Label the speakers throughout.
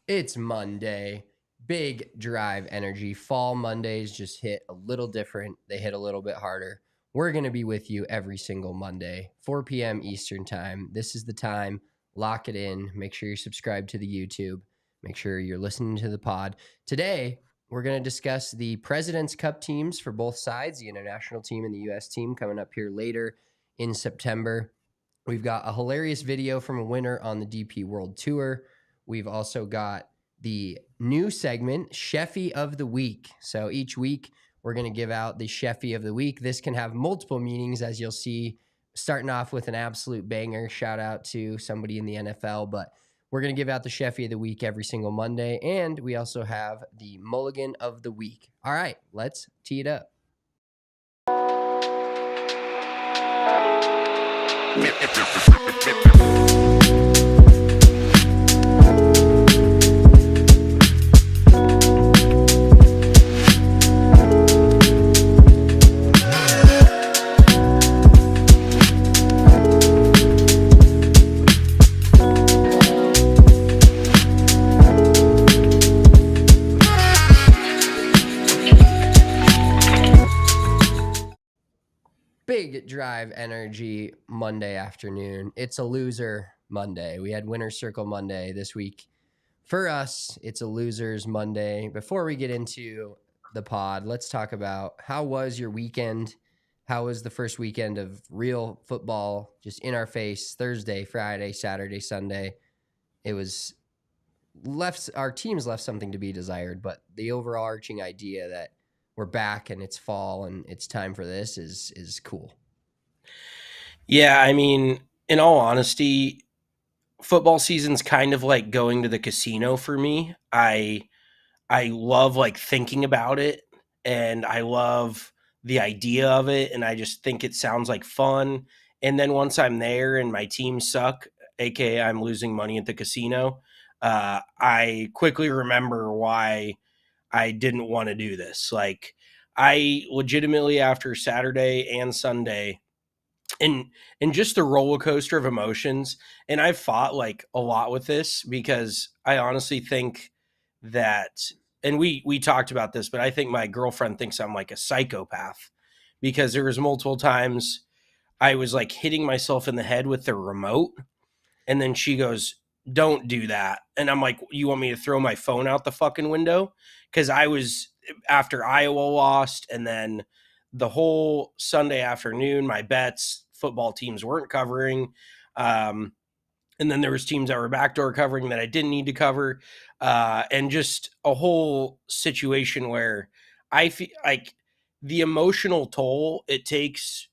Speaker 1: It's Monday. Big drive energy. Fall Mondays just hit a little different. They hit a little bit harder. We're going to be with you every single Monday, 4 p.m. Eastern time. This is the time. Lock it in. Make sure you're subscribed to the YouTube. Make sure you're listening to the pod. Today, we're going to discuss the President's Cup teams for both sides, the international team and the U.S. team, coming up here later in September. We've got a hilarious video from a winner on the DP World Tour. We've also got the new segment, Scheffy of the Week. So each week, we're going to give out the Scheffy of the Week. This can have multiple meanings, as you'll see, starting off with an absolute banger. Shout out to somebody in the NFL. But we're going to give out the Scheffy of the Week every single Monday. And we also have the Mulligan of the Week. All right, let's tee it up. Big drive energy Monday afternoon. It's a loser Monday. We had Winner's Circle Monday this week. For us, it's a loser's Monday. Before we get into the pod, let's talk about how was your weekend? How was the first weekend of real football just in our face? Thursday, Friday, Saturday, Sunday. It was our teams left something to be desired, but the overarching idea that we're back and it's fall and it's time for this is cool.
Speaker 2: Yeah, I mean, in all honesty, football season's kind of like going to the casino for me. I love like thinking about it, and I love the idea of it, and I just think it sounds like fun. And then once I'm there and my team suck, aka I'm losing money at the casino, I quickly remember why I didn't want to do this. Like, I legitimately, after Saturday and Sunday, and just the roller coaster of emotions, and I've fought like a lot with this, because I honestly think that, and we talked about this, but I think my girlfriend thinks I'm like a psychopath, because there was multiple times I was like hitting myself in the head with the remote, and then she goes, "Don't do that." And I'm like, "You want me to throw my phone out the fucking window?" Because I was, after Iowa lost, and then the whole Sunday afternoon, my bets, football teams weren't covering. And then there was teams that were backdoor covering that I didn't need to cover. And just a whole situation where I feel like the emotional toll it takes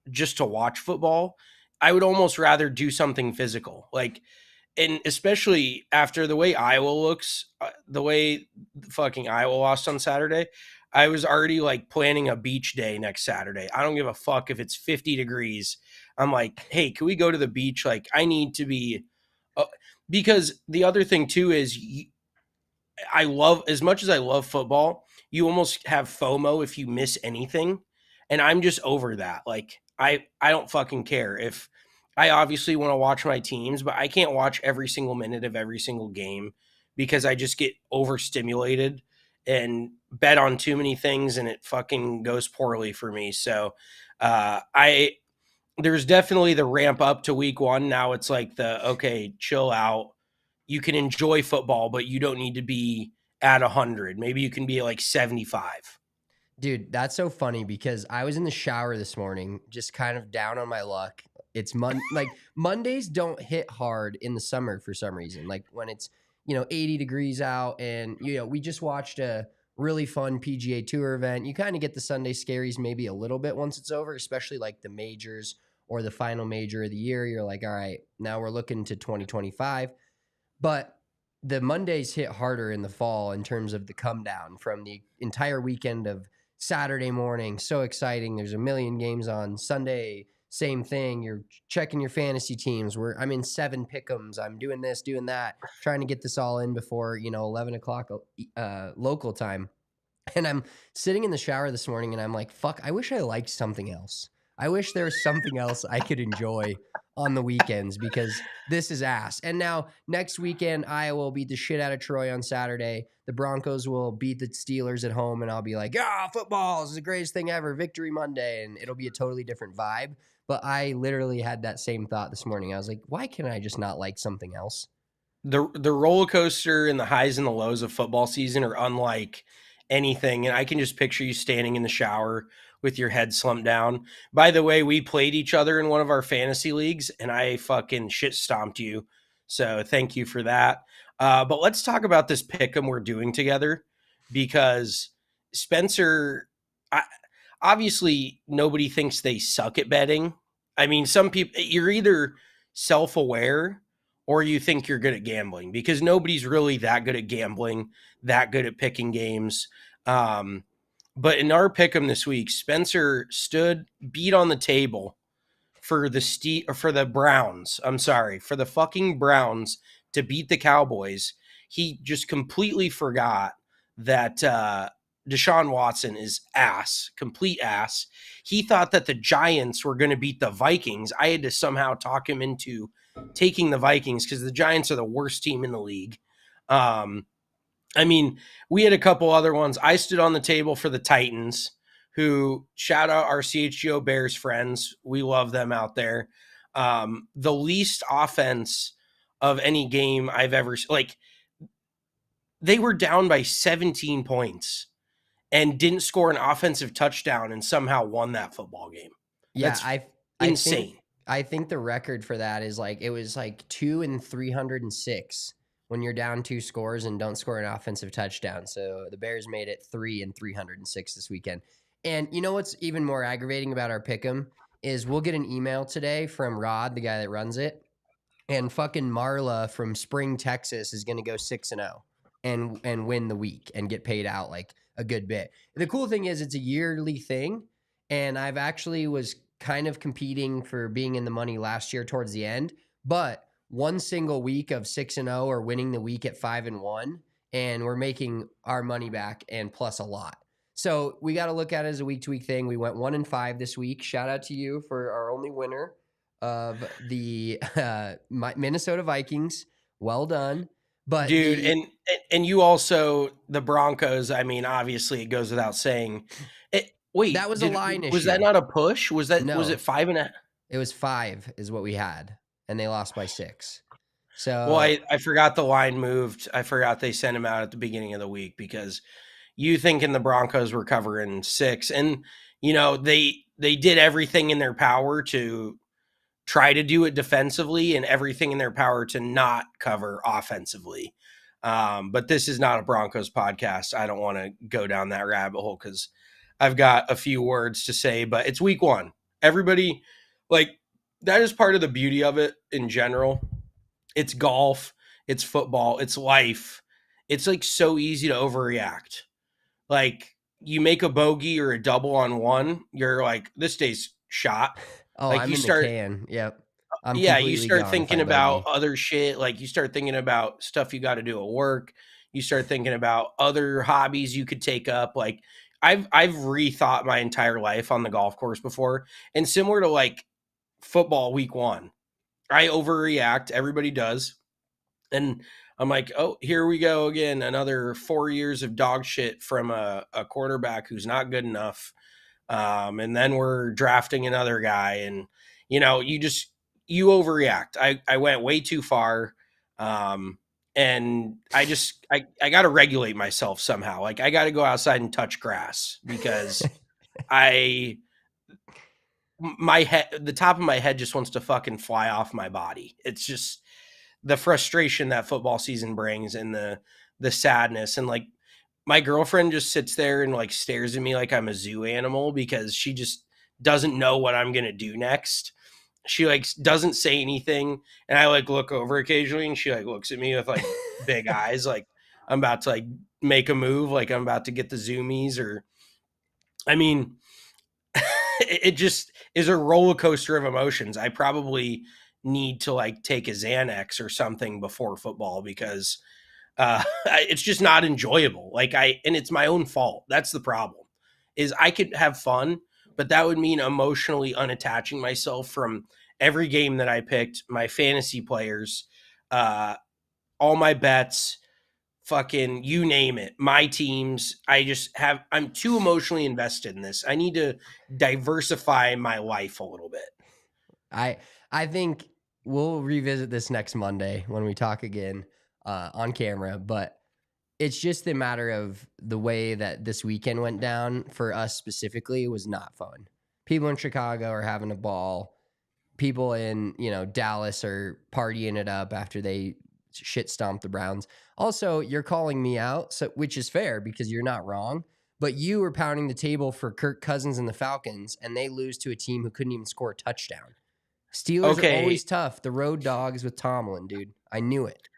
Speaker 2: just to watch football, I would almost rather do something physical. Like, and especially after the way Iowa looks, the way fucking Iowa lost on Saturday, I was already like planning a beach day next Saturday. I don't give a fuck if it's 50 degrees. I'm like, hey, can we go to the beach? Like, I need to be, because the other thing too is, I love, as much as I love football, you almost have FOMO if you miss anything. And I'm just over that. Like, I don't fucking care if, I obviously want to watch my teams, but I can't watch every single minute of every single game, because I just get overstimulated and bet on too many things, and it fucking goes poorly for me. So there's definitely the ramp up to week one. Now it's like okay, chill out. You can enjoy football, but you don't need to be at 100. Maybe you can be at like 75.
Speaker 1: Dude, that's so funny, because I was in the shower this morning, just kind of down on my luck. It's like Mondays don't hit hard in the summer for some reason. Like when it's, 80 degrees out, and, we just watched a really fun PGA Tour event. You kind of get the Sunday scaries maybe a little bit once it's over, especially like the majors or the final major of the year. You're like, all right, now we're looking to 2025. But the Mondays hit harder in the fall in terms of the come down from the entire weekend of Saturday morning. So exciting. There's a million games on Sunday. Same thing. You're checking your fantasy teams. I'm in 7 pick'ems. I'm doing this, doing that, trying to get this all in before, 11 o'clock local time. And I'm sitting in the shower this morning and I'm like, fuck, I wish I liked something else. I wish there was something else I could enjoy on the weekends because this is ass. And now next weekend, Iowa will beat the shit out of Troy on Saturday. The Broncos will beat the Steelers at home, and I'll be like, football is the greatest thing ever. Victory Monday. And it'll be a totally different vibe. But I literally had that same thought this morning. I was like, why can I just not like something else?
Speaker 2: The roller coaster and the highs and the lows of football season are unlike anything. And I can just picture you standing in the shower with your head slumped down. By the way, we played each other in one of our fantasy leagues and I fucking shit stomped you. So thank you for that. But let's talk about this pick'em we're doing together because Spencer, obviously nobody thinks they suck at betting. I mean, some people, you're either self-aware or you think you're good at gambling because nobody's really that good at gambling, that good at picking games. But in our pick'em this week, Spencer beat on the table for the Browns. I'm sorry, for the fucking Browns to beat the Cowboys. He just completely forgot that Deshaun Watson is complete ass. He thought that the Giants were going to beat the Vikings. I had to somehow talk him into taking the Vikings because the Giants are the worst team in the league. I mean, we had a couple other ones. I stood on the table for the Titans, who shout out our CHGO Bears friends. We love them out there. The least offense of any game I've ever like. They were down by 17 points and didn't score an offensive touchdown and somehow won that football game.
Speaker 1: Yeah,
Speaker 2: That's
Speaker 1: I
Speaker 2: insane.
Speaker 1: I think the record for that is like it was like 2 and 306 when you're down 2 scores and don't score an offensive touchdown. So the Bears made it 3 and 306 this weekend. And you know what's even more aggravating about our pick'em is we'll get an email today from Rod, the guy that runs it, and fucking Marla from Spring, Texas is going to go 6-0 and win the week and get paid out like a good bit. The cool thing is it's a yearly thing, and I've actually was kind of competing for being in the money last year towards the end, but one single week of 6-0 or winning the week at 5-1, and we're making our money back and plus a lot. So we got to look at it as a week-to-week thing. We went 1-5 this week. Shout out to you for our only winner of the Minnesota Vikings. Well done. But
Speaker 2: dude, and you also the Broncos. I mean, obviously, it goes without saying. Wait,
Speaker 1: that was a line issue.
Speaker 2: Was that not a push? Was it 5.5?
Speaker 1: It was 5 is what we had, and they lost by 6. So
Speaker 2: well, I forgot the line moved. I forgot they sent him out at the beginning of the week because you thinking the Broncos were covering 6, and you know they did everything in their power to try to do it defensively and everything in their power to not cover offensively. But this is not a Broncos podcast. I don't want to go down that rabbit hole because I've got a few words to say, but it's week 1. Everybody, like, that is part of the beauty of it in general. It's golf, it's football, it's life. It's like so easy to overreact. Like, you make a bogey or a double on one, you're like, this day's shot.
Speaker 1: Oh,
Speaker 2: Like
Speaker 1: I'm
Speaker 2: you
Speaker 1: in
Speaker 2: start,
Speaker 1: the can. Yep. I'm
Speaker 2: yeah, you
Speaker 1: completely
Speaker 2: start
Speaker 1: gone if
Speaker 2: thinking
Speaker 1: I
Speaker 2: about
Speaker 1: bogey.
Speaker 2: other shit. Like you start thinking about stuff you got to do at work. You start thinking about other hobbies you could take up. Like I've rethought my entire life on the golf course before, and similar to like football week 1, I overreact. Everybody does, and I'm like, oh, here we go again. Another 4 years of dog shit from a quarterback who's not good enough. And then we're drafting another guy, and you know, you overreact. I went way too far, and I got to regulate myself somehow. Like I got to go outside and touch grass because I my head, the top of my head just wants to fucking fly off my body. It's just the frustration that football season brings and the sadness, and like my girlfriend just sits there and like stares at me like I'm a zoo animal because she just doesn't know what I'm going to do next. She like doesn't say anything, and I like look over occasionally and she like looks at me with like big eyes like I'm about to like make a move, like I'm about to get the zoomies, or I mean it just is a roller coaster of emotions. I probably need to like take a Xanax or something before football because it's just not enjoyable. And it's my own fault. That's the problem, is I could have fun but that would mean emotionally unattaching myself from every game that I picked, my fantasy players, uh, all my bets, fucking you name it, my teams. I'm too emotionally invested in this. I need to diversify my life a little bit.
Speaker 1: I I think we'll revisit this next Monday when we talk again on camera, but it's just a matter of the way that this weekend went down for us specifically was not fun. People in Chicago are having a ball. People in, Dallas are partying it up after they shit stomp the Browns. Also, you're calling me out, so which is fair because you're not wrong. But you were pounding the table for Kirk Cousins and the Falcons, and they lose to a team who couldn't even score a touchdown. Steelers are
Speaker 2: Okay.
Speaker 1: always tough. The road dogs with Tomlin, dude. I knew it.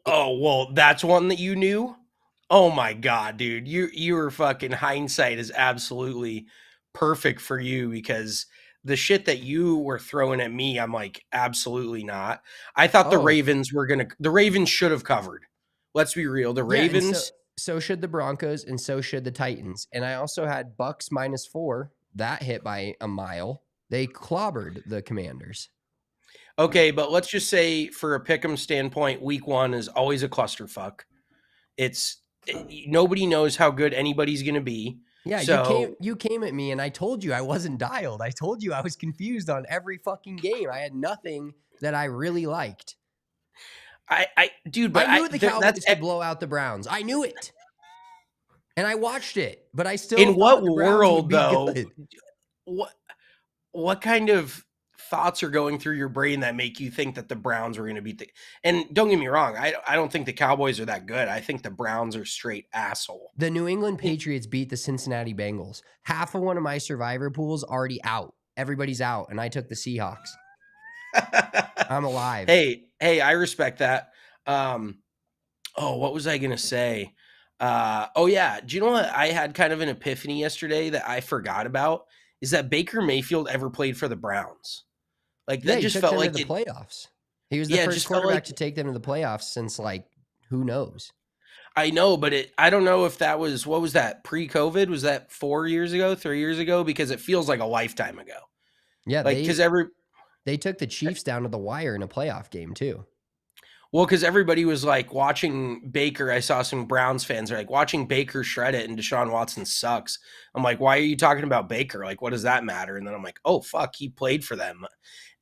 Speaker 2: Oh, well, that's one that you knew? Oh my god, dude. You were fucking hindsight is absolutely perfect for you because the shit that you were throwing at me, I'm like, absolutely not. I thought
Speaker 1: Oh,
Speaker 2: the Ravens should have covered. Let's be real. The
Speaker 1: yeah, and so
Speaker 2: Ravens.
Speaker 1: so should the Broncos, and so should the Titans. And I also had Bucks -4. That hit by a mile. They clobbered the Commanders.
Speaker 2: Okay, but let's just say for a pick'em standpoint, week 1 is always a clusterfuck. Nobody knows how good anybody's going to be.
Speaker 1: Yeah,
Speaker 2: So
Speaker 1: you came at me and I told you I wasn't dialed. I told you I was confused on every fucking game. I had nothing that I really liked.
Speaker 2: dude,
Speaker 1: I
Speaker 2: but
Speaker 1: knew the
Speaker 2: that's
Speaker 1: Cowboys could blow out the Browns. I knew it. And I watched it, but I still
Speaker 2: in what
Speaker 1: thought the Browns would
Speaker 2: world
Speaker 1: be
Speaker 2: though?
Speaker 1: good.
Speaker 2: What what kind of thoughts are going through your brain that make you think that the Browns were going to beat the? And don't get me wrong, I don't think the Cowboys are that good. I think the Browns are straight asshole.
Speaker 1: The New England Patriots beat the Cincinnati Bengals. Half of one of my survivor pools already out. Everybody's out, and I took the Seahawks. I'm alive.
Speaker 2: Hey, I respect that. Um, oh, what was I gonna say? Oh yeah, do you know what? I had kind of an epiphany yesterday that I forgot about. Is that Baker Mayfield ever played for the Browns? Like
Speaker 1: Yeah,
Speaker 2: that
Speaker 1: he
Speaker 2: just
Speaker 1: took
Speaker 2: felt
Speaker 1: them to
Speaker 2: like
Speaker 1: the
Speaker 2: it.
Speaker 1: playoffs. He was the
Speaker 2: Yeah, it
Speaker 1: first
Speaker 2: just felt like
Speaker 1: quarterback to take them to the playoffs since who knows.
Speaker 2: I know, but I don't know if that was what was that pre-COVID? Was that 4 years ago, 3 years ago? Because it feels like a lifetime ago.
Speaker 1: Yeah,
Speaker 2: Like
Speaker 1: they took the Chiefs down to the wire in a playoff game too.
Speaker 2: because everybody was like watching Baker. I saw some Browns fans are like watching Baker shred it, and Deshaun Watson sucks. I'm like, why are you talking about Baker? Like, what does that matter? And then I'm like, oh fuck, he played for them.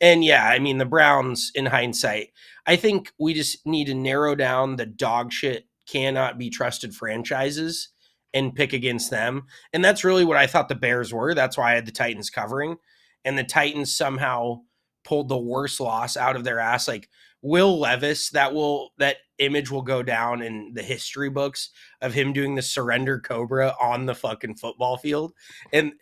Speaker 2: And yeah, I mean the Browns. In hindsight, I think we just need to narrow down the dog shit cannot be trusted franchises and pick against them. And that's really what I thought the Bears were. That's why I had the Titans covering, and the Titans somehow pulled the worst loss out of their ass. Like Will Levis, that image will go down in the history books of him doing the surrender cobra on the fucking football field. And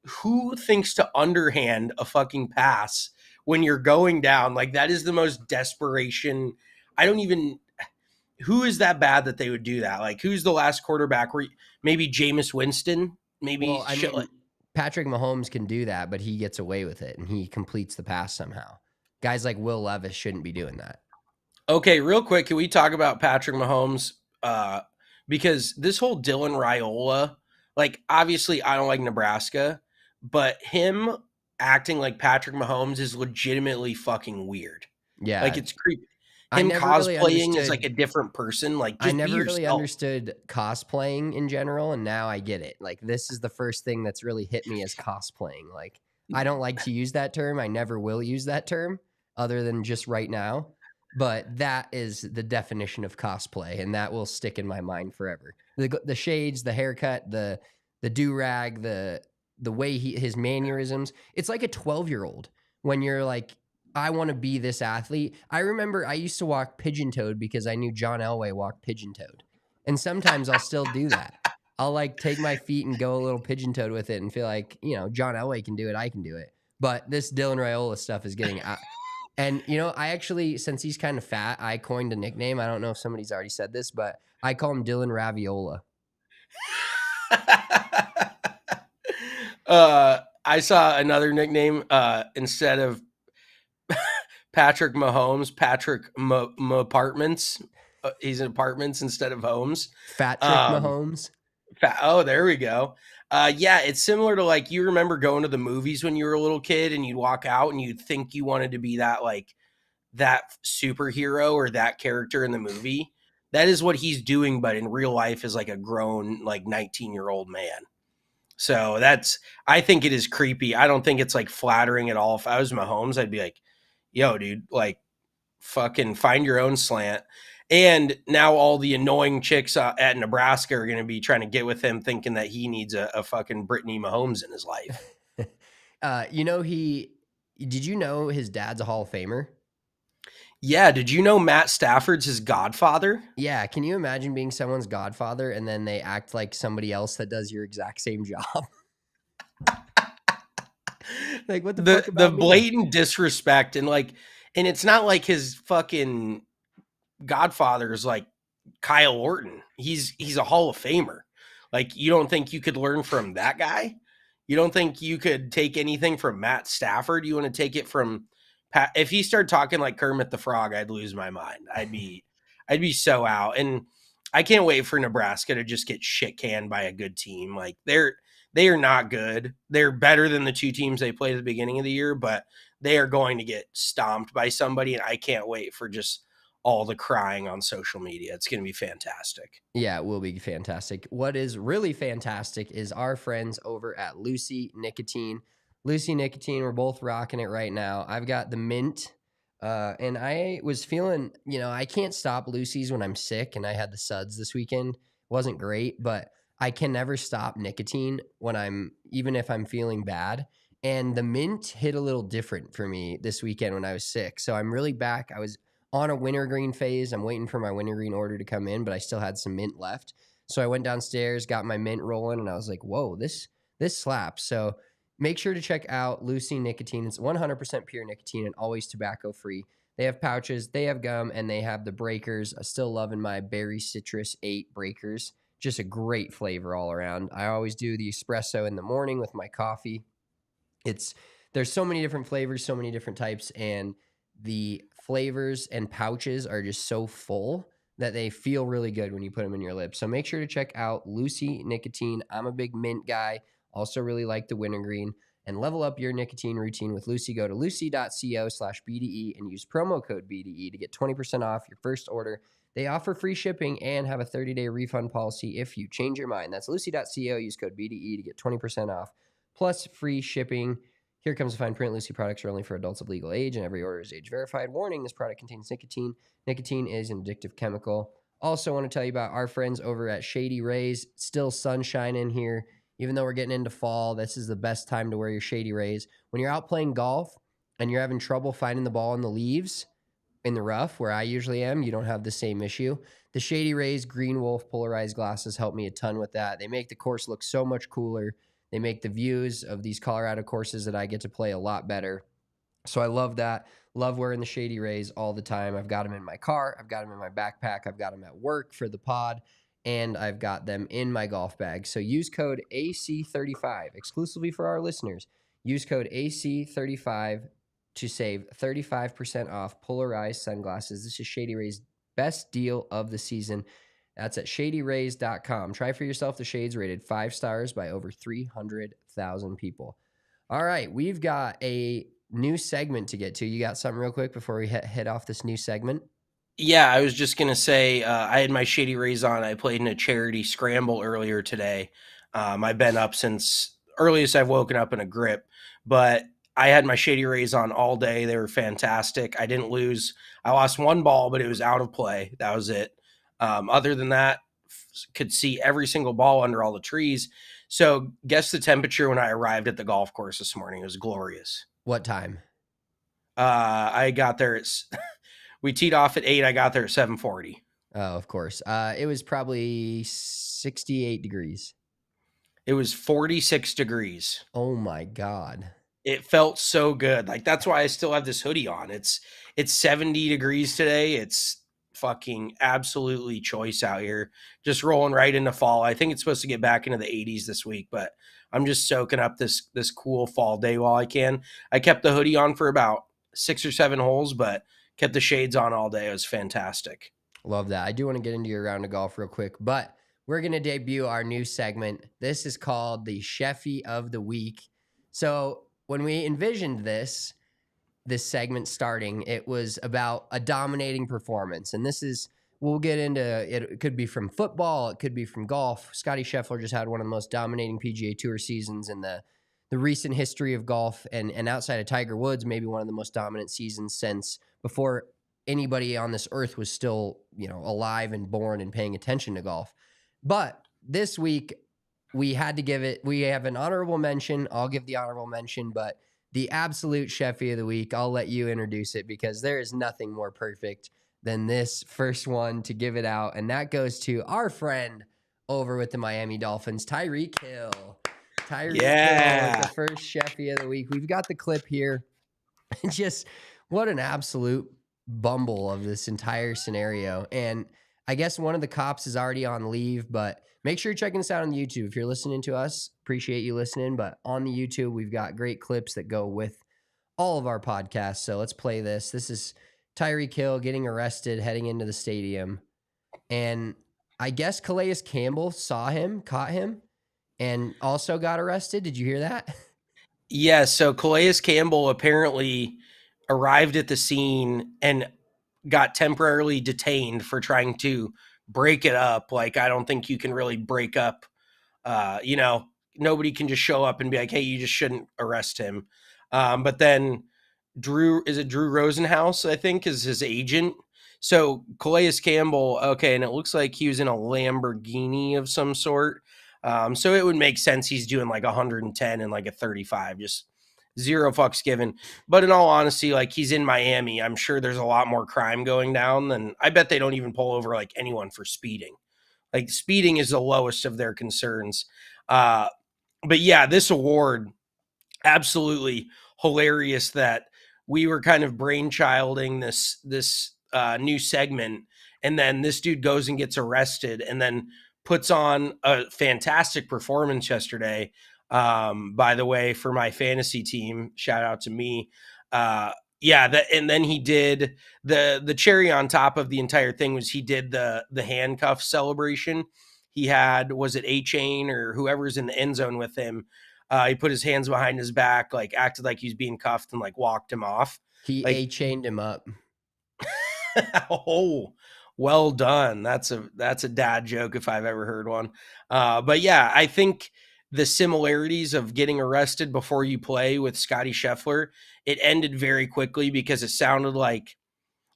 Speaker 2: who thinks to underhand a fucking pass when you're going down? Like that is the most desperation. I don't even who is that bad that they would do that? Like who's the last quarterback where maybe Jameis Winston, maybe
Speaker 1: Well, I
Speaker 2: shit like.
Speaker 1: mean, Patrick Mahomes can do that, but he gets away with it and he completes the pass somehow. Guys like Will Levis shouldn't be doing that.
Speaker 2: Okay, real quick, can we talk about Patrick Mahomes? Because this whole Dylan Raiola, like obviously I don't like Nebraska, but him acting like Patrick Mahomes is legitimately fucking weird. Like
Speaker 1: Yeah,
Speaker 2: it's creepy.
Speaker 1: I
Speaker 2: Him
Speaker 1: never really
Speaker 2: cosplaying as like
Speaker 1: understood
Speaker 2: a different person. Like
Speaker 1: I
Speaker 2: just be
Speaker 1: never really
Speaker 2: yourself.
Speaker 1: understood cosplaying in general, and now I get it. Like this is the first thing that's really hit me as cosplaying. Like I don't like to use that term. I never will use that term other than just right now. But that is the definition of cosplay, and that will stick in my mind forever. The shades, the haircut, the do rag, the way his mannerisms. It's like a 12-year-old when you're like, I want to be this athlete. I remember I used to walk pigeon toed because I knew John Elway walked pigeon toed. And sometimes I'll still do that. I'll like take my feet and go a little pigeon toed with it and feel like, John Elway can do it. I can do it. But this Dylan Raiola stuff is getting out. And, I actually, since he's kind of fat, I coined a nickname. I don't know if somebody's already said this, but I call him Dylan Raviola.
Speaker 2: I saw another nickname instead of Patrick Mahomes, Patrick Apartments. He's in apartments instead of homes.
Speaker 1: Fat Trick
Speaker 2: Um,
Speaker 1: Mahomes.
Speaker 2: Oh, there we go. Yeah, it's similar to like you remember going to the movies when you were a little kid and you'd walk out and you'd think you wanted to be that like that superhero or that character in the movie. That is what he's doing, but in real life is like a grown like 19-year-old man. So that's I think it is creepy. I don't think it's like flattering at all. If I was Mahomes, I'd be like, yo, dude, like fucking find your own slant. And now all the annoying chicks at Nebraska are going to be trying to get with him, thinking that he needs a fucking Brittany Mahomes in his life.
Speaker 1: You know, did you know his dad's a Hall of Famer?
Speaker 2: Yeah, did you know Matt Stafford's his godfather?
Speaker 1: Yeah. Can you imagine being someone's godfather and then they act like somebody else that does your exact same job? Like, what the fuck
Speaker 2: The
Speaker 1: about me?
Speaker 2: blatant disrespect and it's not like his fucking godfather is like Kyle Orton. He's a Hall of Famer. Like you don't think you could learn from that guy? You don't think you could take anything from Matt Stafford? You want to take it from Pat? If he started talking like Kermit the Frog, I'd lose my mind. I'd be so out. And I can't wait for Nebraska to just get shit canned by a good team. Like they are not good. They're better than the two teams they played at the beginning of the year, but they are going to get stomped by somebody. And I can't wait for just all the crying on social media. It's going to be fantastic.
Speaker 1: Yeah, it will be fantastic. What is really fantastic is our friends over at Lucy Nicotine. Lucy Nicotine, we're both rocking it right now. I've got the mint, and I was feeling, I can't stop Lucy's when I'm sick, and I had the suds this weekend. Wasn't great, but I can never stop nicotine even if I'm feeling bad. And the mint hit a little different for me this weekend when I was sick. So I'm really back. I was on a wintergreen phase. I'm waiting for my wintergreen order to come in, but I still had some mint left. So I went downstairs, got my mint rolling, and I was like, whoa, this slaps. So make sure to check out Lucy Nicotine. It's 100% pure nicotine and always tobacco free. They have pouches, they have gum, and they have the breakers. I still loving my berry citrus 8 breakers. Just a great flavor all around. I always do the espresso in the morning with my coffee. There's so many different flavors, so many different types, and the flavors and pouches are just so full that they feel really good when you put them in your lips. So make sure to check out Lucy Nicotine. I'm a big mint guy. Also really like the wintergreen. And level up your nicotine routine with Lucy. Go to lucy.co/BDE and use promo code BDE to get 20% off your first order. They offer free shipping and have a 30-day refund policy if you change your mind. That's lucy.co. Use code BDE to get 20% off plus free shipping. Here comes the fine print. Lucy products are only for adults of legal age, and every order is age verified. Warning, this product contains nicotine. Nicotine is an addictive chemical. Also want to tell you about our friends over at Shady Rays. Still sunshine in here. Even though we're getting into fall, this is the best time to wear your Shady Rays. When you're out playing golf and you're having trouble finding the ball in the leaves, in the rough, where I usually am, you don't have the same issue. The Shady Rays Green Wolf polarized glasses help me a ton with that. They make the course look so much cooler. They make the views of these Colorado courses that I get to play a lot better. So I love that. Love wearing the Shady Rays all the time. I've got them in my car. I've got them in my backpack. I've got them at work for the pod. And I've got them in my golf bag. So use code AC35 exclusively for our listeners. Use code AC35 to save 35% off polarized sunglasses. This is Shady Rays' best deal of the season. That's at shadyrays.com. Try for yourself the shades rated 5 stars by over 300,000 people. All right, we've got a new segment to get to. You got something real quick before we head off this new segment?
Speaker 2: Yeah, I was just going to say I had my Shady Rays on. I played in a charity scramble earlier today. I've been up since earliest I've woken up in a grip, but I had my Shady Rays on all day. They were fantastic. I didn't lose. I lost one ball, but it was out of play. That was it. Other than that, could see every single ball under all the trees. So guess the temperature when I arrived at the golf course this morning. It was glorious.
Speaker 1: What time?
Speaker 2: I got there. We teed off at 8. I got there at 7:40.
Speaker 1: Oh, of course. It was probably 68 degrees.
Speaker 2: It was 46 degrees.
Speaker 1: Oh my God.
Speaker 2: It felt so good. Like that's why I still have this hoodie on. It's 70 degrees today. It's fucking absolutely choice out here. Just rolling right into fall. I think it's supposed to get back into the 80s this week, but I'm just soaking up this cool fall day while I can. I kept the hoodie on for about 6 or 7 holes, but kept the shades on all day. It was fantastic.
Speaker 1: Love that. I do want to get into your round of golf real quick, but we're going to debut our new segment. This is called the Scheffy of the Week. So when we envisioned this segment starting, it was about a dominating performance. And this is, we'll get into it. It could be from football, it could be from golf. Scottie Scheffler just had one of the most dominating PGA Tour seasons in the recent history of golf, and outside of Tiger Woods, maybe one of the most dominant seasons since before anybody on this earth was still, alive and born and paying attention to golf. But this week we had to give it, we have an honorable mention. I'll give the honorable mention, but the absolute Scheffy of the week, I'll let you introduce it because there is nothing more perfect than this first one to give it out. And that goes to our friend over with the Miami Dolphins, Tyreek Hill. Tyreek Hill with the first Scheffy of the week. We've got the clip here. Just what an absolute bumble of this entire scenario. And I guess one of the cops is already on leave, but make sure you're checking us out on YouTube. If you're listening to us, appreciate you listening. But on the YouTube, we've got great clips that go with all of our podcasts. So let's play this. This is Tyreek Hill getting arrested, heading into the stadium. And I guess Calais Campbell saw him, caught him, and also got arrested. Did you hear that?
Speaker 2: Yeah, so Calais Campbell apparently arrived at the scene and got temporarily detained for trying to break it up. Like, I don't think you can really break up, nobody can just show up and be like, hey, you just shouldn't arrest him. But then Drew Rosenhaus, I think, is his agent. So Calais Campbell, okay, and it looks like he was in a Lamborghini of some sort. So it would make sense he's doing like 110 and like a 35, just zero fucks given. But in all honesty, like, he's in Miami. I'm sure there's a lot more crime going down than, I bet they don't even pull over like anyone for speeding. Like, speeding is the lowest of their concerns. But yeah, this award, absolutely hilarious that we were kind of brainchilding this new segment, and then this dude goes and gets arrested and then puts on a fantastic performance yesterday. By the way, for my fantasy team, shout out to me. And then he did the cherry on top of the entire thing was he did the handcuff celebration. He had, was it A-Chain or whoever's in the end zone with him? He put his hands behind his back, like acted like he was being cuffed, and like walked him off.
Speaker 1: He
Speaker 2: like,
Speaker 1: A-chained him up.
Speaker 2: Oh, well done. That's a dad joke if I've ever heard one. But yeah, I think the similarities of getting arrested before you play with Scottie Scheffler, it ended very quickly because it sounded like,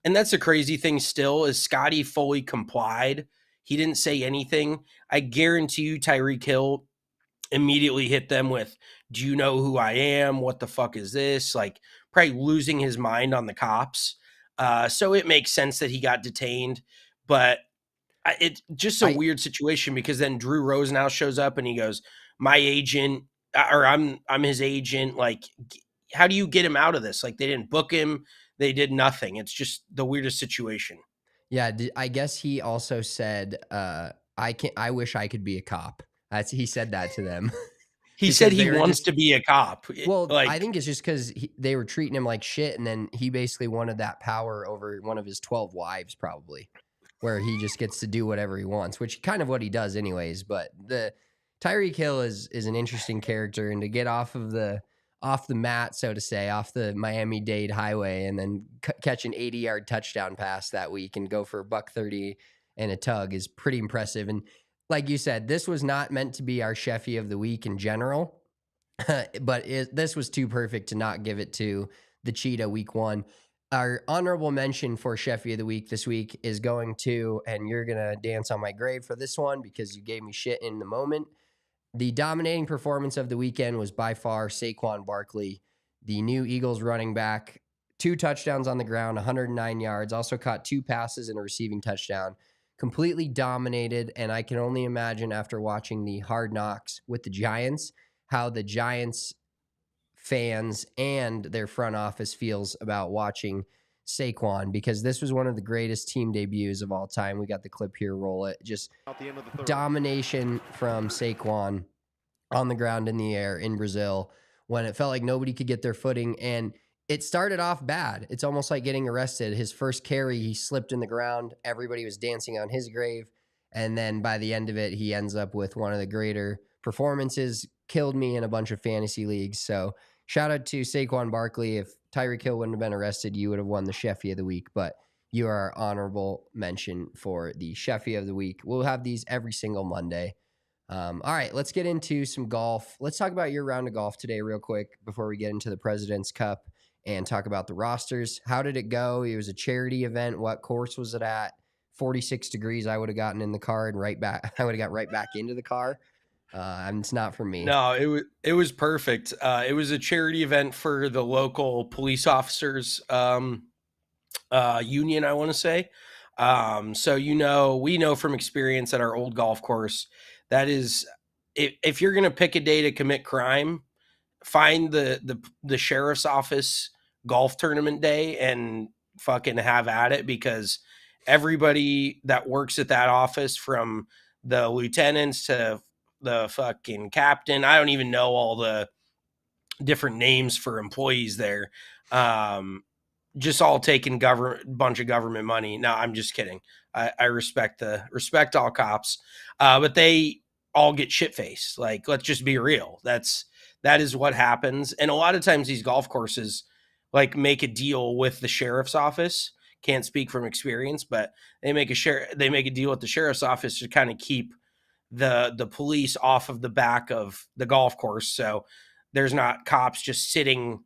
Speaker 2: and that's the crazy thing still, is Scottie fully complied. He didn't say anything. I guarantee you Tyreek Hill immediately hit them with, do you know who I am? What the fuck is this? Like, probably losing his mind on the cops. So it makes sense that he got detained, but it's just a weird situation because then Drew Rosenhaus shows up and he goes, my agent, or I'm his agent. Like, how do you get him out of this? Like, they didn't book him. They did nothing. It's just the weirdest situation.
Speaker 1: Yeah. I guess he also said, I wish I could be a cop. He said that to them.
Speaker 2: He said he wants to be a cop.
Speaker 1: Well, like, I think it's just because they were treating him like shit, and then he basically wanted that power over one of his 12 wives, probably, where he just gets to do whatever he wants, which kind of what he does anyways. But the Tyreek Hill is an interesting character, and to get off the mat, so to say, off the Miami-Dade highway, and then catch an 80-yard touchdown pass that week and go for $130 and a tug is pretty impressive. And like you said, this was not meant to be our Scheffy of the week in general, but this was too perfect to not give it to the Cheetah week one. Our honorable mention for Scheffy of the week this week is going to, and you're going to dance on my grave for this one because you gave me shit in the moment. The dominating performance of the weekend was by far Saquon Barkley, the new Eagles running back, 2 touchdowns on the ground, 109 yards, also caught 2 passes and a receiving touchdown. Completely dominated, and I can only imagine after watching the Hard Knocks with the Giants, how the Giants fans and their front office feels about watching Saquon, because this was one of the greatest team debuts of all time. We got the clip here, roll it. Just domination from Saquon on the ground, in the air, in Brazil, when it felt like nobody could get their footing, and it started off bad. It's almost like getting arrested. His first carry, he slipped in the ground. Everybody was dancing on his grave. And then by the end of it, he ends up with one of the greater performances, killed me in a bunch of fantasy leagues. So shout out to Saquon Barkley. If Tyreek Hill wouldn't have been arrested, you would have won the Scheffy of the week. But you are honorable mention for the Scheffy of the week. We'll have these every single Monday. All right, let's get into some golf. Let's talk about your round of golf today real quick before we get into the President's Cup and talk about the rosters. How did it go? It was a charity event. What course was it at? 46 degrees. I would have gotten in the car and right back. I would have got right back into the car. It's not for me.
Speaker 2: No, it was perfect. It was a charity event for the local police officers union, I want to say. So we know from experience at our old golf course that is, if you're going to pick a day to commit crime, find the sheriff's office golf tournament day and fucking have at it, because everybody that works at that office, from the lieutenants to the fucking captain, I don't even know all the different names for employees there, just all taking bunch of government money. No, I'm just kidding. I respect all cops, but they all get shit faced. Like, let's just be real. That is what happens. And a lot of times these golf courses like make a deal with the sheriff's office. Can't speak from experience, but they make a deal with the sheriff's office to kind of keep the police off of the back of the golf course. So there's not cops just sitting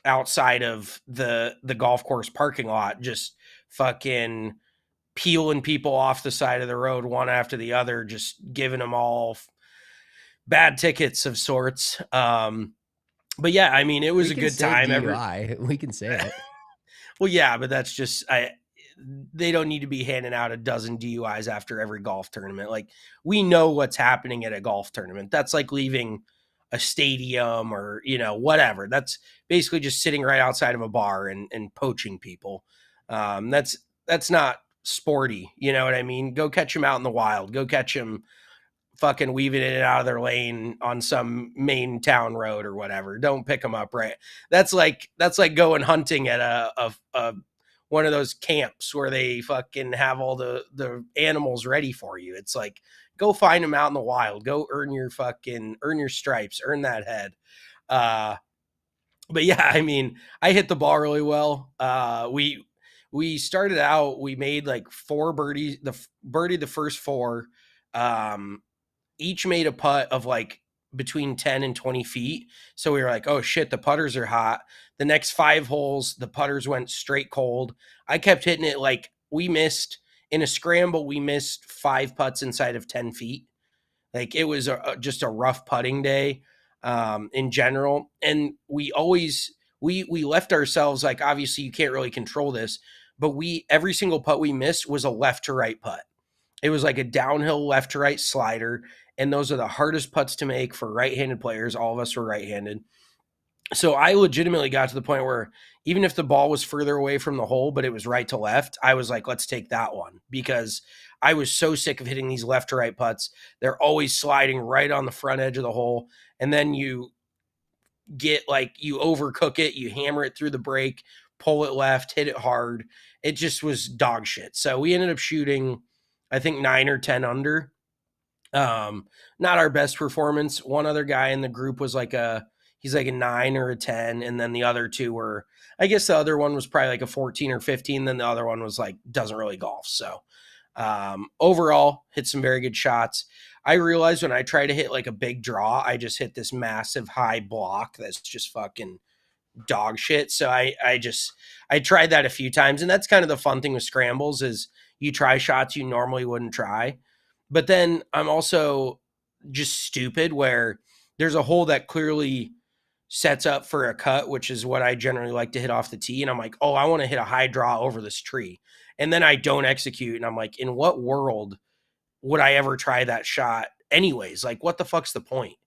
Speaker 2: outside of the golf course parking lot, just fucking peeling people off the side of the road one after the other, just giving them all bad tickets of sorts. But yeah, I mean, it was a good time.
Speaker 1: DUI. We can say it.
Speaker 2: Well, yeah, but that's just, they don't need to be handing out a dozen DUIs after every golf tournament. Like, we know what's happening at a golf tournament. That's like leaving a stadium or, whatever. That's basically just sitting right outside of a bar and poaching people. That's not sporty. You know what I mean? Go catch them out in the wild. Go catch them fucking weaving in and out of their lane on some main town road or whatever. Don't pick them up, right? That's like going hunting at a one of those camps where they fucking have all the animals ready for you. It's like, go find them out in the wild. Go earn your stripes, earn that head. But yeah, I mean, I hit the ball really well. We started out, we made like 4 birdies, the first 4, each made a putt of like between 10 and 20 feet. So we were like, oh shit, the putters are hot. The next 5 holes, the putters went straight cold. I kept hitting it. Like, we missed in a scramble, we missed 5 putts inside of 10 feet. Like, it was just a rough putting day in general. And we always, we left ourselves, like, obviously you can't really control this, but every single putt we missed was a left to right putt. It was like a downhill left to right slider. And those are the hardest putts to make for right-handed players. All of us were right-handed. So I legitimately got to the point where even if the ball was further away from the hole, but it was right to left, I was like, let's take that one, because I was so sick of hitting these left to right putts. They're always sliding right on the front edge of the hole. And then you get like, you overcook it, you hammer it through the break, pull it left, hit it hard. It just was dog shit. So we ended up shooting, I think, 9 or 10 under. Not our best performance. One other guy in the group was he's like a 9 or a 10. And then the other 2 were, I guess the other one was probably like a 14 or 15. Then the other one was like, doesn't really golf. So, overall hit some very good shots. I realized when I try to hit like a big draw, I just hit this massive high block. That's just fucking dog shit. So I tried that a few times, and that's kind of the fun thing with scrambles is you try shots you normally wouldn't try. But then I'm also just stupid where there's a hole that clearly sets up for a cut, which is what I generally like to hit off the tee. And I'm like, oh, I want to hit a high draw over this tree. And then I don't execute. And I'm like, in what world would I ever try that shot anyways? Like, what the fuck's the point?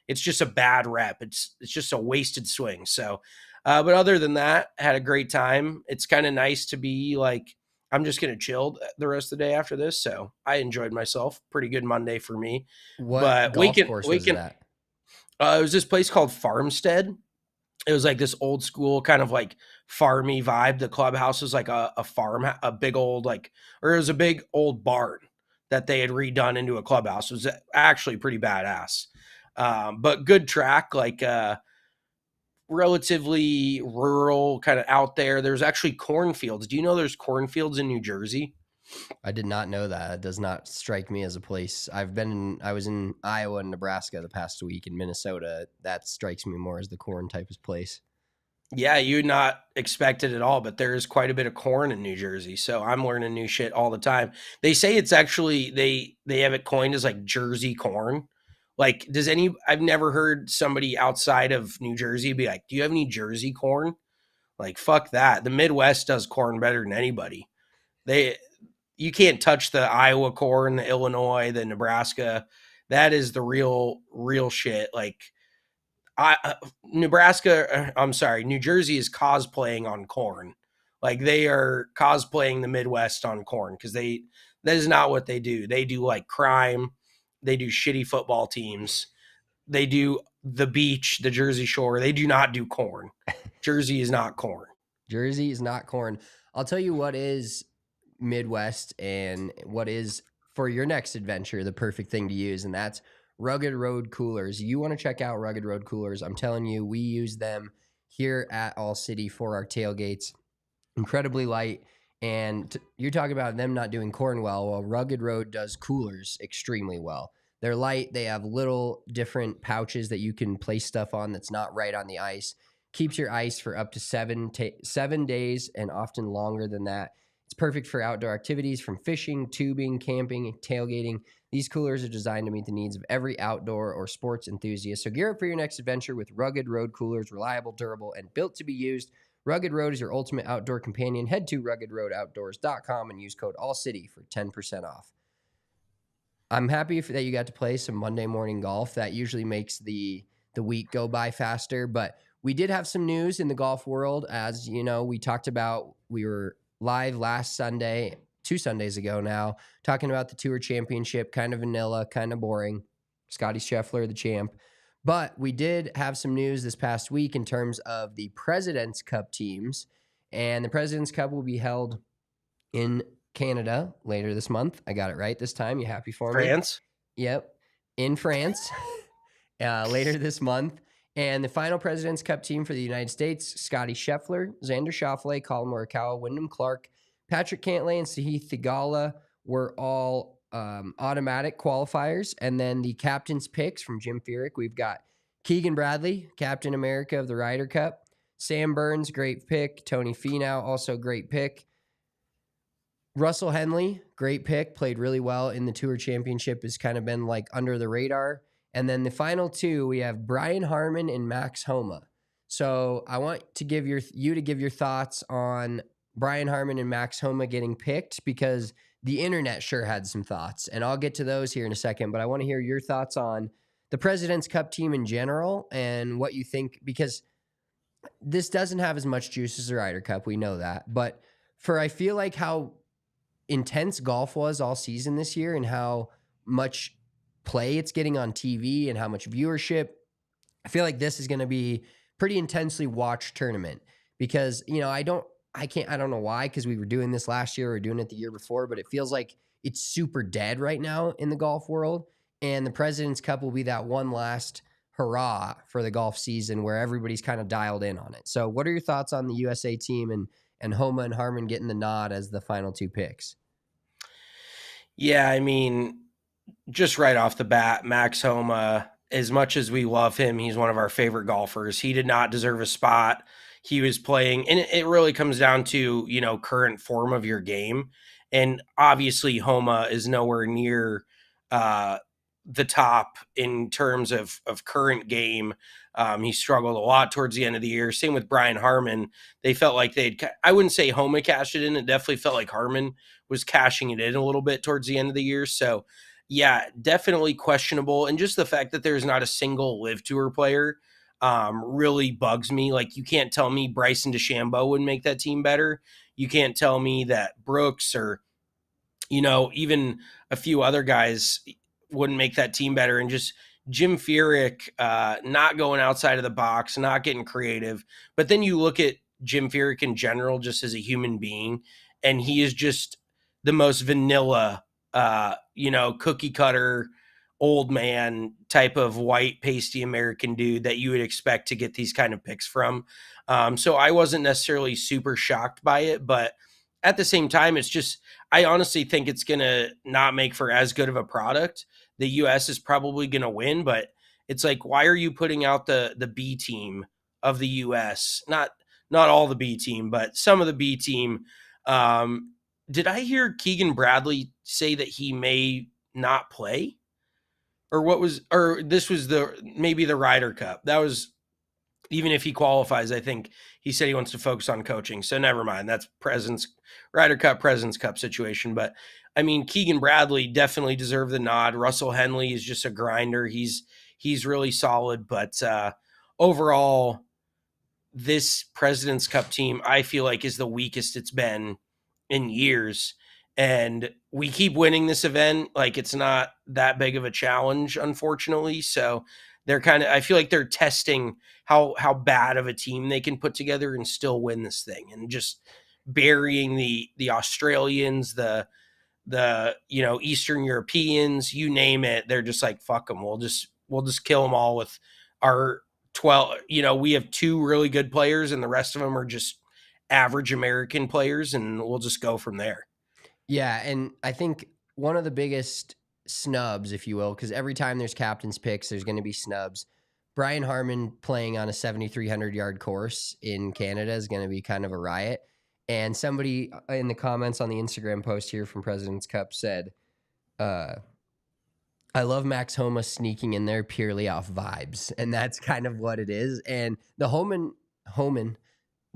Speaker 2: It's just a bad rep. It's just a wasted swing. So, but other than that, had a great time. It's kind of nice to be like, I'm just going to chill the rest of the day after this. So I enjoyed myself. Pretty good Monday for me.
Speaker 1: What golf course was that?
Speaker 2: It was this place called Farmstead. It was like this old school kind of like farmy vibe. The clubhouse was like a farm, a big old or it was a big old barn. that they had redone into a clubhouse. It was actually pretty badass. But good track, like relatively rural, kind of out there. There's actually cornfields. Do you know there's cornfields in New Jersey?
Speaker 1: I did not know that. It does not strike me as a place. I was in Iowa and Nebraska the past week, in Minnesota. That strikes me more as the corn type of place.
Speaker 2: Yeah, you'd not expect it at all, but there is quite a bit of corn in New Jersey. So I'm learning new shit all the time. They say it's actually they have it coined as like Jersey corn. Like, I've never heard somebody outside of New Jersey be like, "Do you have any Jersey corn?" Like, fuck that. The Midwest does corn better than anybody. They You can't touch the Iowa corn, the Illinois, the Nebraska. That is the real shit. Like, New Jersey is cosplaying on corn. Like, they are cosplaying the Midwest on corn because that is not what they do. They do like crime. They do shitty football teams. They do the beach, the Jersey Shore. They do not do corn. Jersey is not corn.
Speaker 1: Jersey is not corn. I'll tell you what is Midwest and what is, for your next adventure, the perfect thing to use, and that's Rugged Road coolers. You want to check out Rugged Road coolers. I'm telling you, we use them here at All City for our tailgates. Incredibly light. And you're talking about them not doing corn well. Rugged Road does coolers extremely well. They're light. They have little different pouches that you can place stuff on that's not right on the ice. Keeps your ice for up to 7 days and often longer than that. It's perfect for outdoor activities from fishing, tubing, camping, and tailgating. These coolers are designed to meet the needs of every outdoor or sports enthusiast. So gear up for your next adventure with Rugged Road coolers, reliable, durable, and built to be used. Rugged Road is your ultimate outdoor companion. Head to ruggedroadoutdoors.com and use code ALLCITY for 10% off. I'm happy that you got to play some Monday morning golf. That usually makes the week go by faster, but we did have some news in the golf world. As you know, we talked about, we were live last Sunday, 2 Sundays ago now, talking about the Tour Championship, kind of vanilla, kind of boring. Scottie Scheffler, the champ. But we did have some news this past week in terms of the President's Cup teams. And the President's Cup will be held in Canada later this month. I got it right this time. You happy for me?
Speaker 2: France?
Speaker 1: Yep. In France later this month. And the final President's Cup team for the United States, Scottie Scheffler, Xander Schauffele, Colin Morikawa, Wyndham Clark, Patrick Cantlay, and Sahith Theegala were all automatic qualifiers. And then the captain's picks from Jim Furyk, we've got Keegan Bradley, Captain America of the Ryder Cup, Sam Burns, great pick, Tony Finau, also great pick, Russell Henley, great pick, played really well in the Tour Championship, has kind of been like under the radar. And then the final 2, we have Brian Harman and Max Homa. So I want to give you to give your thoughts on Brian Harman and Max Homa getting picked, because the internet sure had some thoughts, and I'll get to those here in a second. But I want to hear your thoughts on the President's Cup team in general and what you think, because this doesn't have as much juice as the Ryder Cup. We know that. But I feel like how intense golf was all season this year and how much play it's getting on TV and how much viewership, I feel like this is going to be pretty intensely watched tournament, because, you know, I don't know why, because we were doing this last year or doing it the year before, but it feels like it's super dead right now in the golf world. And the President's Cup will be that one last hurrah for the golf season where everybody's kind of dialed in on it. So what are your thoughts on the USA team and Homa and Harman getting the nod as the final 2 picks?
Speaker 2: Yeah, I mean, just right off the bat, Max Homa, as much as we love him, he's one of our favorite golfers. He did not deserve a spot. He was playing, and it really comes down to, you know, current form of your game. And obviously Homa is nowhere near the top in terms of current game. He struggled a lot towards the end of the year. Same with Brian Harman. They felt like I wouldn't say Homa cashed it in. It definitely felt like Harman was cashing it in a little bit towards the end of the year. So yeah, definitely questionable. And just the fact that there's not a single Live Tour player really bugs me. Like, you can't tell me Bryson DeChambeau would make that team better. You can't tell me that Brooks or, you know, even a few other guys wouldn't make that team better. And just Jim Furyk not going outside of the box, not getting creative. But then you look at Jim Furyk in general, just as a human being, and he is just the most vanilla cookie cutter old man type of white pasty American dude that you would expect to get these kind of picks from. So I wasn't necessarily super shocked by it, but at the same time, it's just, I honestly think it's going to not make for as good of a product. The US is probably going to win, but it's like, why are you putting out the B team of the US? Not all the B team, but some of the B team. Did I hear Keegan Bradley say that he may not play? Or this was maybe the Ryder Cup. That was, even if he qualifies, I think he said he wants to focus on coaching. So never mind. That's Ryder Cup, President's Cup situation. But I mean, Keegan Bradley definitely deserved the nod. Russell Henley is just a grinder. He's really solid. But overall, this President's Cup team, I feel like, is the weakest it's been in years. And we keep winning this event. Like, it's not that big of a challenge, unfortunately. So I feel like they're testing how bad of a team they can put together and still win this thing, and just burying the Australians, the Eastern Europeans, you name it. They're just like, fuck them. We'll just kill them all with our 12. We have two really good players, and the rest of them are just average American players, and we'll just go from there.
Speaker 1: Yeah, and I think one of the biggest snubs, if you will, because every time there's captain's picks, there's going to be snubs. Brian Harman playing on a 7,300-yard course in Canada is going to be kind of a riot. And somebody in the comments on the Instagram post here from President's Cup said, I love Max Homa sneaking in there purely off vibes. And that's kind of what it is. And the Homan,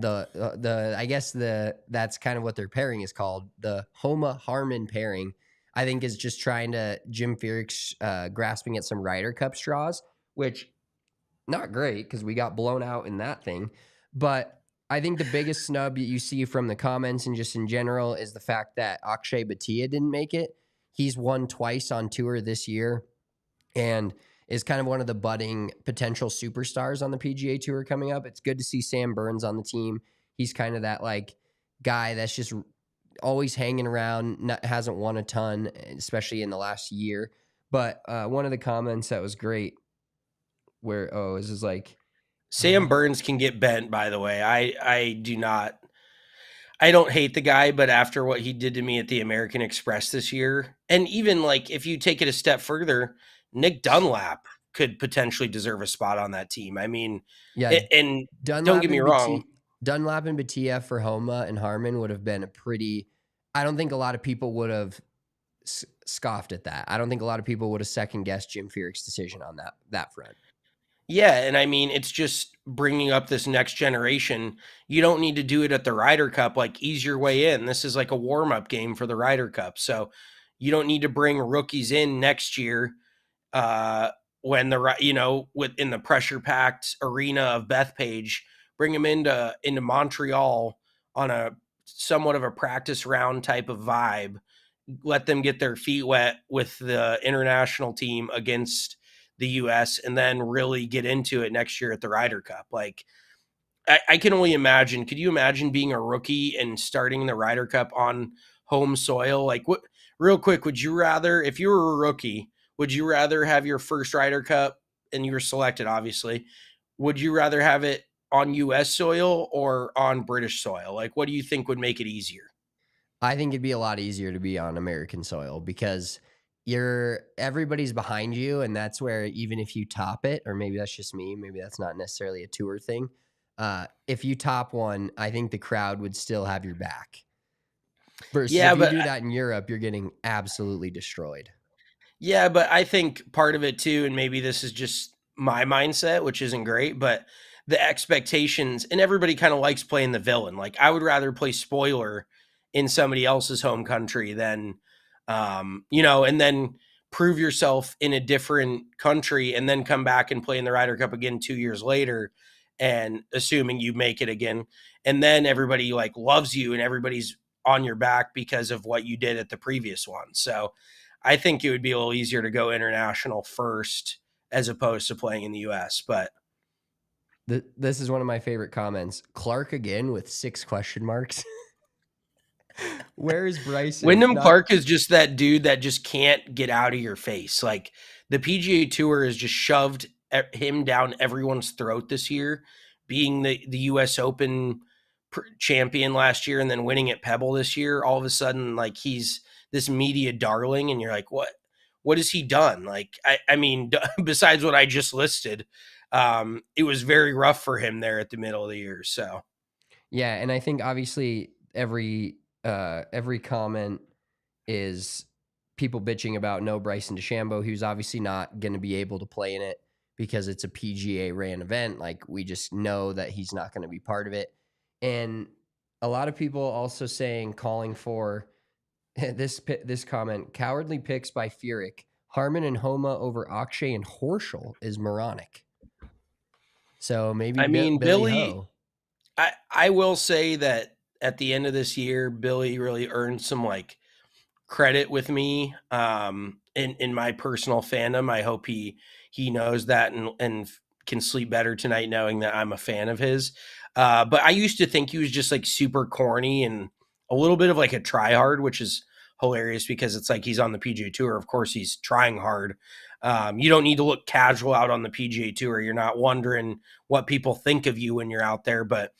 Speaker 1: I guess that's kind of what their pairing is called. The Homa Harman pairing, I think, is just trying to Jim Furyk grasping at some Ryder Cup straws, which not great because we got blown out in that thing. But I think the biggest snub that you see from the comments and just in general is the fact that Akshay Bhatia didn't make it. He's won twice on tour this year and is kind of one of the budding potential superstars on the PGA Tour coming up. It's good to see Sam Burns on the team. He's kind of that like guy that's just always hanging around, hasn't won a ton, especially in the last year. But one of the comments that was great where, this is like,
Speaker 2: Sam Burns can get bent, by the way. I don't hate the guy, but after what he did to me at the American Express this year, and even like if you take it a step further, Nick Dunlap could potentially deserve a spot on that team. I mean,
Speaker 1: yeah,
Speaker 2: and
Speaker 1: Dunlap
Speaker 2: don't get me wrong.
Speaker 1: Dunlap and Bhatia for Homa and Harman would have been I don't think a lot of people would have scoffed at that. I don't think a lot of people would have second guessed Jim Furyk's decision on that front.
Speaker 2: Yeah, and I mean, it's just bringing up this next generation. You don't need to do it at the Ryder Cup. Like, ease your way in. This is like a warm-up game for the Ryder Cup. So you don't need to bring rookies in next year when within the pressure-packed arena of Bethpage. Bring them into Montreal on a somewhat of a practice round type of vibe. Let them get their feet wet with the international team against the US, and then really get into it next year at the Ryder Cup. Like, I can only imagine. Could you imagine being a rookie and starting the Ryder Cup on home soil? Like, what? Real quick, would you rather, if you were a rookie, would you rather have your first Ryder Cup, and you were selected, obviously? Would you rather have it on US soil or on British soil? Like, what do you think would make it easier?
Speaker 1: I think it'd be a lot easier to be on American soil because everybody's behind you, and that's where even if you top it, or maybe that's just me, maybe that's not necessarily a tour thing. If you top one, I think the crowd would still have your back. Versus if you do that in Europe, you're getting absolutely destroyed.
Speaker 2: Yeah, but I think part of it too, and maybe this is just my mindset, which isn't great, but the expectations, and everybody kind of likes playing the villain. Like, I would rather play spoiler in somebody else's home country than, and then prove yourself in a different country and then come back and play in the Ryder Cup again 2 years later, and assuming you make it again. And then everybody like loves you and everybody's on your back because of what you did at the previous one. So I think it would be a little easier to go international first as opposed to playing in the US. But
Speaker 1: this is one of my favorite comments. Clark again with 6 question marks. Where is Bryson?
Speaker 2: Wyndham
Speaker 1: Not
Speaker 2: Clark is just that dude that just can't get out of your face. Like the PGA Tour has just shoved him down everyone's throat this year, being the U.S. Open champion last year and then winning at Pebble this year. All of a sudden, like he's this media darling, and you're like, what? What has he done? Like, I mean, besides what I just listed, it was very rough for him there at the middle of the year. So
Speaker 1: Yeah, and I think obviously every comment is people bitching about no Bryson DeChambeau, who's obviously not going to be able to play in it because it's a PGA ran event. Like we just know that he's not going to be part of it. And a lot of people also calling for this comment: cowardly picks by Furyk, Harman and Homa over Akshay and Horschel is moronic. So maybe
Speaker 2: I mean,
Speaker 1: Billy
Speaker 2: Billy,
Speaker 1: Ho.
Speaker 2: I will say that at the end of this year, Billy really earned some like credit with me in my personal fandom. I hope he knows that and can sleep better tonight knowing that I'm a fan of his. But I used to think he was just like super corny and a little bit of like a tryhard, which is hilarious because it's like he's on the PGA Tour. Of course, he's trying hard. You don't need to look casual out on the PGA Tour. You're not wondering what people think of you when you're out there. But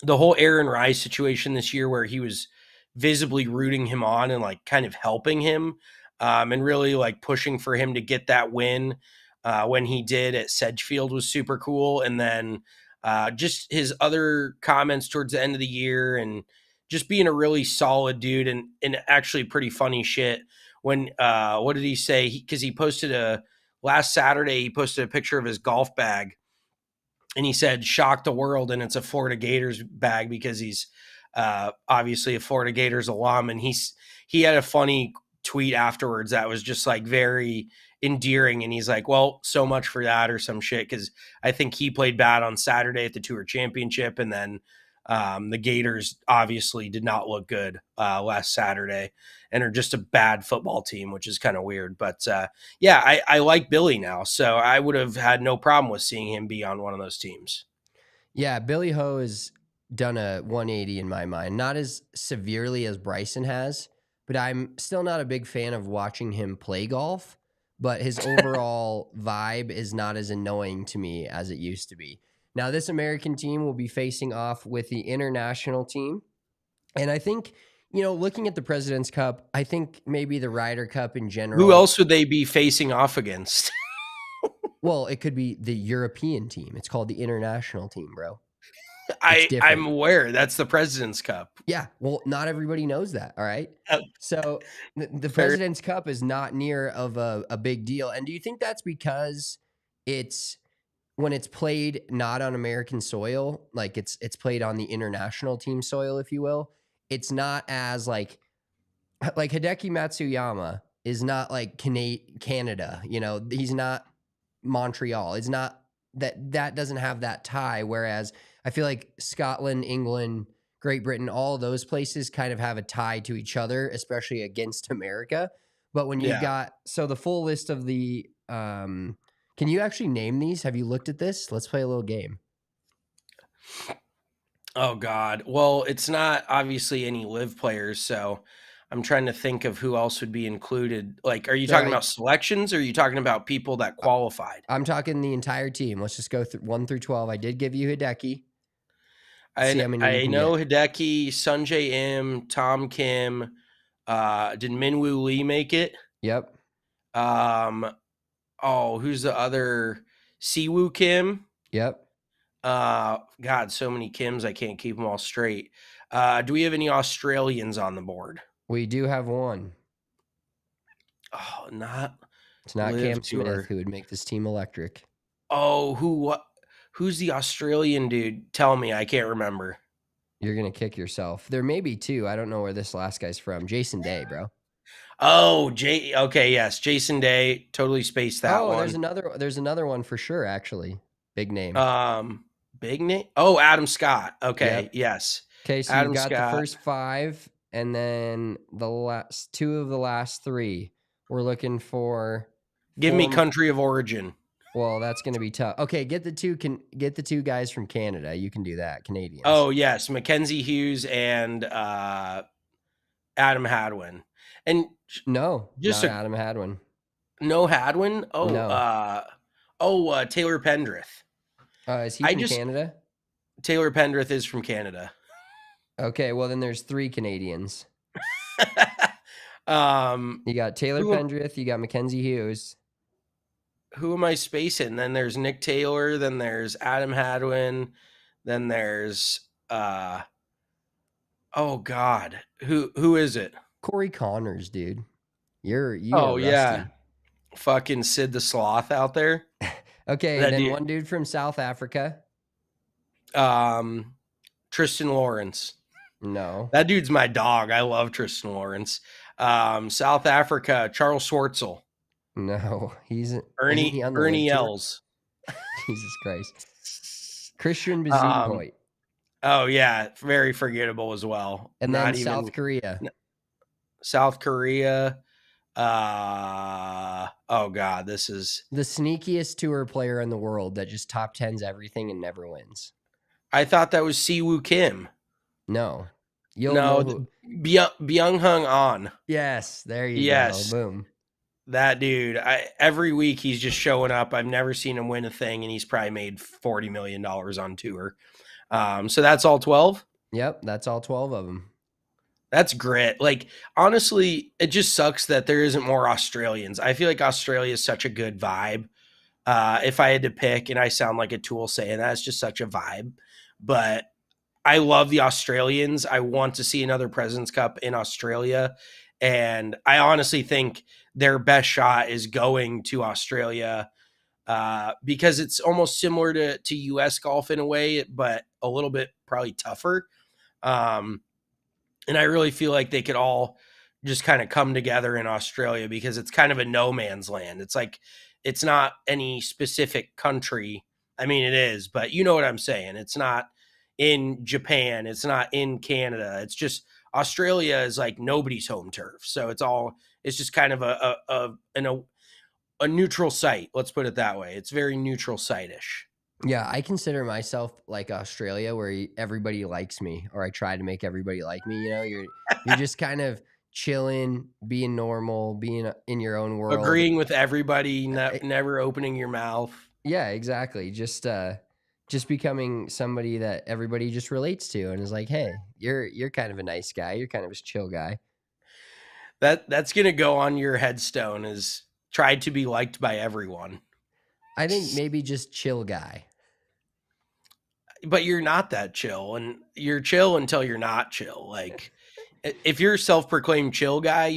Speaker 2: the whole Aaron Rice situation this year where he was visibly rooting him on and like kind of helping him and really like pushing for him to get that win when he did at Sedgefield was super cool. And then just his other comments towards the end of the year and just being a really solid dude and actually pretty funny shit. When what did he say? Because he posted last Saturday, he posted a picture of his golf bag and he said shock the world, and it's a Florida Gators bag because he's obviously a Florida Gators alum. And he had a funny tweet afterwards that was just like very endearing, and he's like, well, so much for that or some shit, because I think he played bad on Saturday at the Tour Championship, and then the Gators obviously did not look good last Saturday and are just a bad football team, which is kind of weird. But yeah, I like Billy now, so I would have had no problem with seeing him be on one of those teams.
Speaker 1: Yeah, Billy Ho has done a 180 in my mind. Not as severely as Bryson has, but I'm still not a big fan of watching him play golf. But his overall vibe is not as annoying to me as it used to be. Now, this American team will be facing off with the international team. And I think, looking at the President's Cup, I think maybe the Ryder Cup in
Speaker 2: Who
Speaker 1: general.
Speaker 2: else would they be facing off against?
Speaker 1: Well, it could be the European team. It's called the international team, bro. It's
Speaker 2: I'm
Speaker 1: different.
Speaker 2: aware that's the President's Cup.
Speaker 1: Yeah, well, not everybody knows that, all right?
Speaker 2: Uh,
Speaker 1: So, the
Speaker 2: Fair.
Speaker 1: President's Cup is not near of a big deal, and do you think that's because it's when it's played not on American soil, like it's played on the international team soil, if you will, it's not as like Hideki Matsuyama is not like Canada, he's not Montreal. It's not that doesn't have that tie. Whereas I feel like Scotland, England, Great Britain, all those places kind of have a tie to each other, especially against America. But when you've
Speaker 2: Yeah.
Speaker 1: got the full list of the can you actually name these? Have you looked at this? Let's play a little game.
Speaker 2: Oh God. Well, it's not obviously any live players, so I'm trying to think of who else would be included. Like, are you
Speaker 1: So
Speaker 2: talking about selections or are you talking about people that qualified?
Speaker 1: I'm talking the entire team. Let's just go through 1 through 12. I did give you Hideki. See how many you
Speaker 2: I
Speaker 1: can
Speaker 2: know
Speaker 1: get.
Speaker 2: Hideki, Sunjay M, Tom Kim, did Minwoo Lee make it?
Speaker 1: Yep.
Speaker 2: Um, oh, who's the other? Siwoo Kim.
Speaker 1: Yep.
Speaker 2: God, so many Kims, I can't keep them all straight. Do we have any Australians on the board?
Speaker 1: We do have one.
Speaker 2: Oh, not
Speaker 1: It's not
Speaker 2: live
Speaker 1: Cam Smith
Speaker 2: tour.
Speaker 1: who would make this team electric.
Speaker 2: Oh, who's the Australian dude? Tell me, I can't remember.
Speaker 1: You're going to kick yourself. There may be two. I don't know where this last guy's from. Jason Day, bro.
Speaker 2: Oh, okay, yes, Jason Day, totally spaced that
Speaker 1: Oh,
Speaker 2: one.
Speaker 1: there's another one for sure, actually. Big name.
Speaker 2: Um, Big name. Oh, Adam Scott. Okay,
Speaker 1: Yep.
Speaker 2: yes,
Speaker 1: Okay, so you've
Speaker 2: Adam
Speaker 1: got the
Speaker 2: Scott.
Speaker 1: first 5, and then the last 2 of the last 3. We're looking for
Speaker 2: Give me country of origin.
Speaker 1: Well, that's going to be tough. Okay, get the two guys from Canada. You can do that, Canadians.
Speaker 2: Oh yes, Mackenzie Hughes and Adam Hadwin. And
Speaker 1: No,
Speaker 2: just
Speaker 1: not
Speaker 2: a
Speaker 1: Adam Hadwin.
Speaker 2: no Hadwin.
Speaker 1: No.
Speaker 2: Taylor Pendrith.
Speaker 1: Is he
Speaker 2: I
Speaker 1: from
Speaker 2: just
Speaker 1: Canada?
Speaker 2: Taylor Pendrith is from Canada.
Speaker 1: Okay, well then there's 3 Canadians.
Speaker 2: um,
Speaker 1: You got Taylor
Speaker 2: who
Speaker 1: Pendrith, you got Mackenzie Hughes.
Speaker 2: who am I spacing? Then there's Nick Taylor. Then there's Adam Hadwin. Then there's oh God, who is it?
Speaker 1: Corey Connors, dude. You are
Speaker 2: Oh yeah,
Speaker 1: rusty.
Speaker 2: fucking Sid the Sloth out there.
Speaker 1: Okay,
Speaker 2: That
Speaker 1: then
Speaker 2: dude,
Speaker 1: one dude from South Africa.
Speaker 2: Tristan Lawrence.
Speaker 1: No.
Speaker 2: That dude's my dog. I love Tristan Lawrence. South Africa, Charles Schwartzel.
Speaker 1: No. Isn't he
Speaker 2: Ernie
Speaker 1: on the live tour?
Speaker 2: Els.
Speaker 1: Jesus Christ. Christian
Speaker 2: Um,
Speaker 1: Bezuidenhout.
Speaker 2: oh yeah, very forgettable as well.
Speaker 1: And
Speaker 2: Not
Speaker 1: then
Speaker 2: even
Speaker 1: South Korea.
Speaker 2: South Korea. Oh God, this is.
Speaker 1: The sneakiest tour player in the world that just top tens everything and never wins.
Speaker 2: I thought that was Siwoo Kim.
Speaker 1: No. You'll
Speaker 2: No,
Speaker 1: know who.
Speaker 2: Byung Hung On.
Speaker 1: Yes, there you
Speaker 2: Yes,
Speaker 1: go. Boom.
Speaker 2: that dude. Every week he's just showing up. I've never seen him win a thing, and he's probably made $40 million on tour. So that's all 12.
Speaker 1: Yep, that's all 12 of them.
Speaker 2: That's grit. Like, honestly, it just sucks that there isn't more Australians. I feel like Australia is such a good vibe. If I had to pick, and I sound like a tool saying that, it's just such a vibe. But I love the Australians. I want to see another President's Cup in Australia. And I honestly think their best shot is going to Australia because it's almost similar to U.S. golf in a way, but a little bit probably tougher. And I really feel like they could all just kind of come together in Australia because it's kind of a no man's land. It's like, it's not any specific country. I mean, it is, but you know what I'm saying. It's not in Japan. It's not in Canada. It's just Australia is like nobody's home turf. So it's just kind of a neutral site. Let's put it that way. It's very neutral site-ish.
Speaker 1: Yeah, I consider myself like Australia, where everybody likes me, or I try to make everybody like me. You know, you're just kind of chilling, being normal, being in your own world,
Speaker 2: agreeing with everybody, never opening your mouth.
Speaker 1: Yeah, exactly. Just becoming somebody that everybody just relates to, and is like, hey, you're kind of a nice guy. You're kind of a chill guy.
Speaker 2: That's gonna go on your headstone. Is tried to be liked by everyone.
Speaker 1: I think maybe just chill guy.
Speaker 2: But you're not that chill, and you're chill until you're not chill. Like, if you're a self-proclaimed chill guy,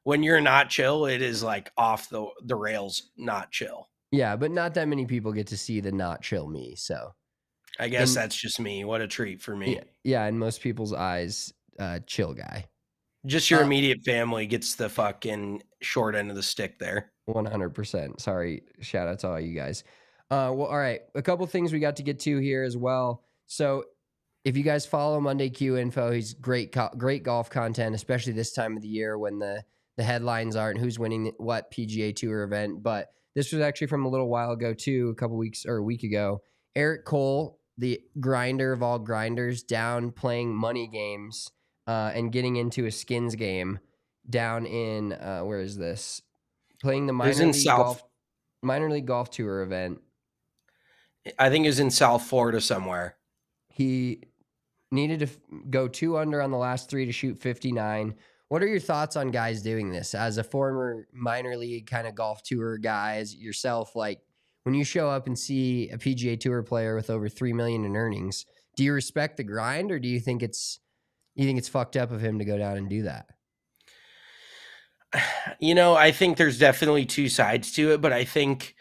Speaker 2: when you're not chill, it is like off the rails, not chill.
Speaker 1: Yeah, but not that many people get to see the not chill me. So
Speaker 2: I guess that's just me. What a treat for me.
Speaker 1: Yeah, in most people's eyes, chill guy.
Speaker 2: Just your immediate family gets the fucking short end of the stick there.
Speaker 1: 100%. Sorry. Shout out to all you guys. Well, all right. A couple things we got to get to here as well. So if you guys follow Monday Q Info, he's great golf content, especially this time of the year when the headlines aren't who's winning what PGA Tour event. But this was actually from a little while ago too, a week ago. Eric Cole, the grinder of all grinders, down playing money games and getting into a skins game down in where is this? Playing the minor league golf tour event.
Speaker 2: I think it was in South Florida somewhere.
Speaker 1: He needed to go 2 under on the last 3 to shoot 59. What are your thoughts on guys doing this? As a former minor league kind of golf tour guy, as yourself, like when you show up and see a PGA Tour player with over $3 million in earnings, do you respect the grind, or do you think it's fucked up of him to go down and do that?
Speaker 2: You know, I think there's definitely two sides to it, but I think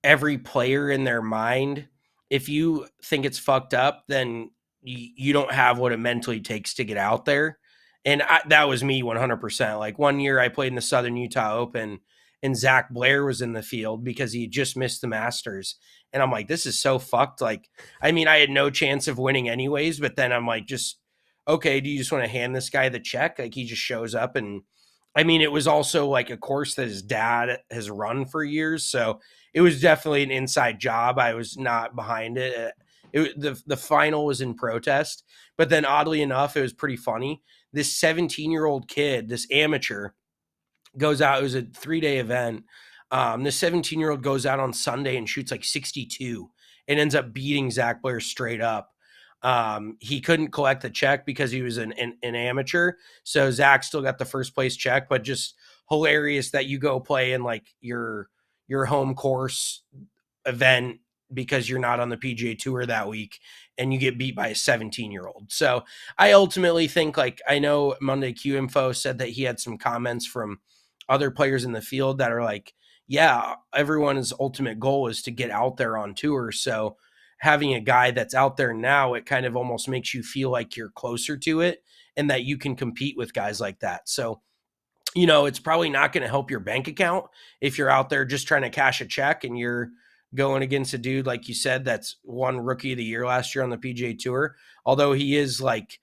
Speaker 2: every player in their mind, if you think it's fucked up, then you don't have what it mentally takes to get out there. And that was me 100%. Like one year I played in the Southern Utah Open and Zach Blair was in the field because he just missed the Masters. And I'm like, this is so fucked. Like, I mean, I had no chance of winning anyways, but then I'm like, okay, do you just want to hand this guy the check? Like he just shows up. And I mean, it was also like a course that his dad has run for years. So it was definitely an inside job. I was not behind it. The final was in protest, but then oddly enough, it was pretty funny. this 17-year-old kid, this amateur, goes out. It was a 3-day event. This 17-year-old goes out on Sunday and shoots like 62 and ends up beating Zach Blair straight up. He couldn't collect the check because he was an amateur. So Zach still got the first place check, but just hilarious that you go play in like your home course event because you're not on the PGA Tour that week and you get beat by a 17-year-old. So I ultimately think, like, I know Monday Q Info said that he had some comments from other players in the field that are like, yeah, everyone's ultimate goal is to get out there on tour. So having a guy that's out there now, it kind of almost makes you feel like you're closer to it and that you can compete with guys like that. So, you know, it's probably not going to help your bank account if you're out there just trying to cash a check and you're going against a dude, like you said, that's won Rookie of the Year last year on the PGA Tour. Although he is like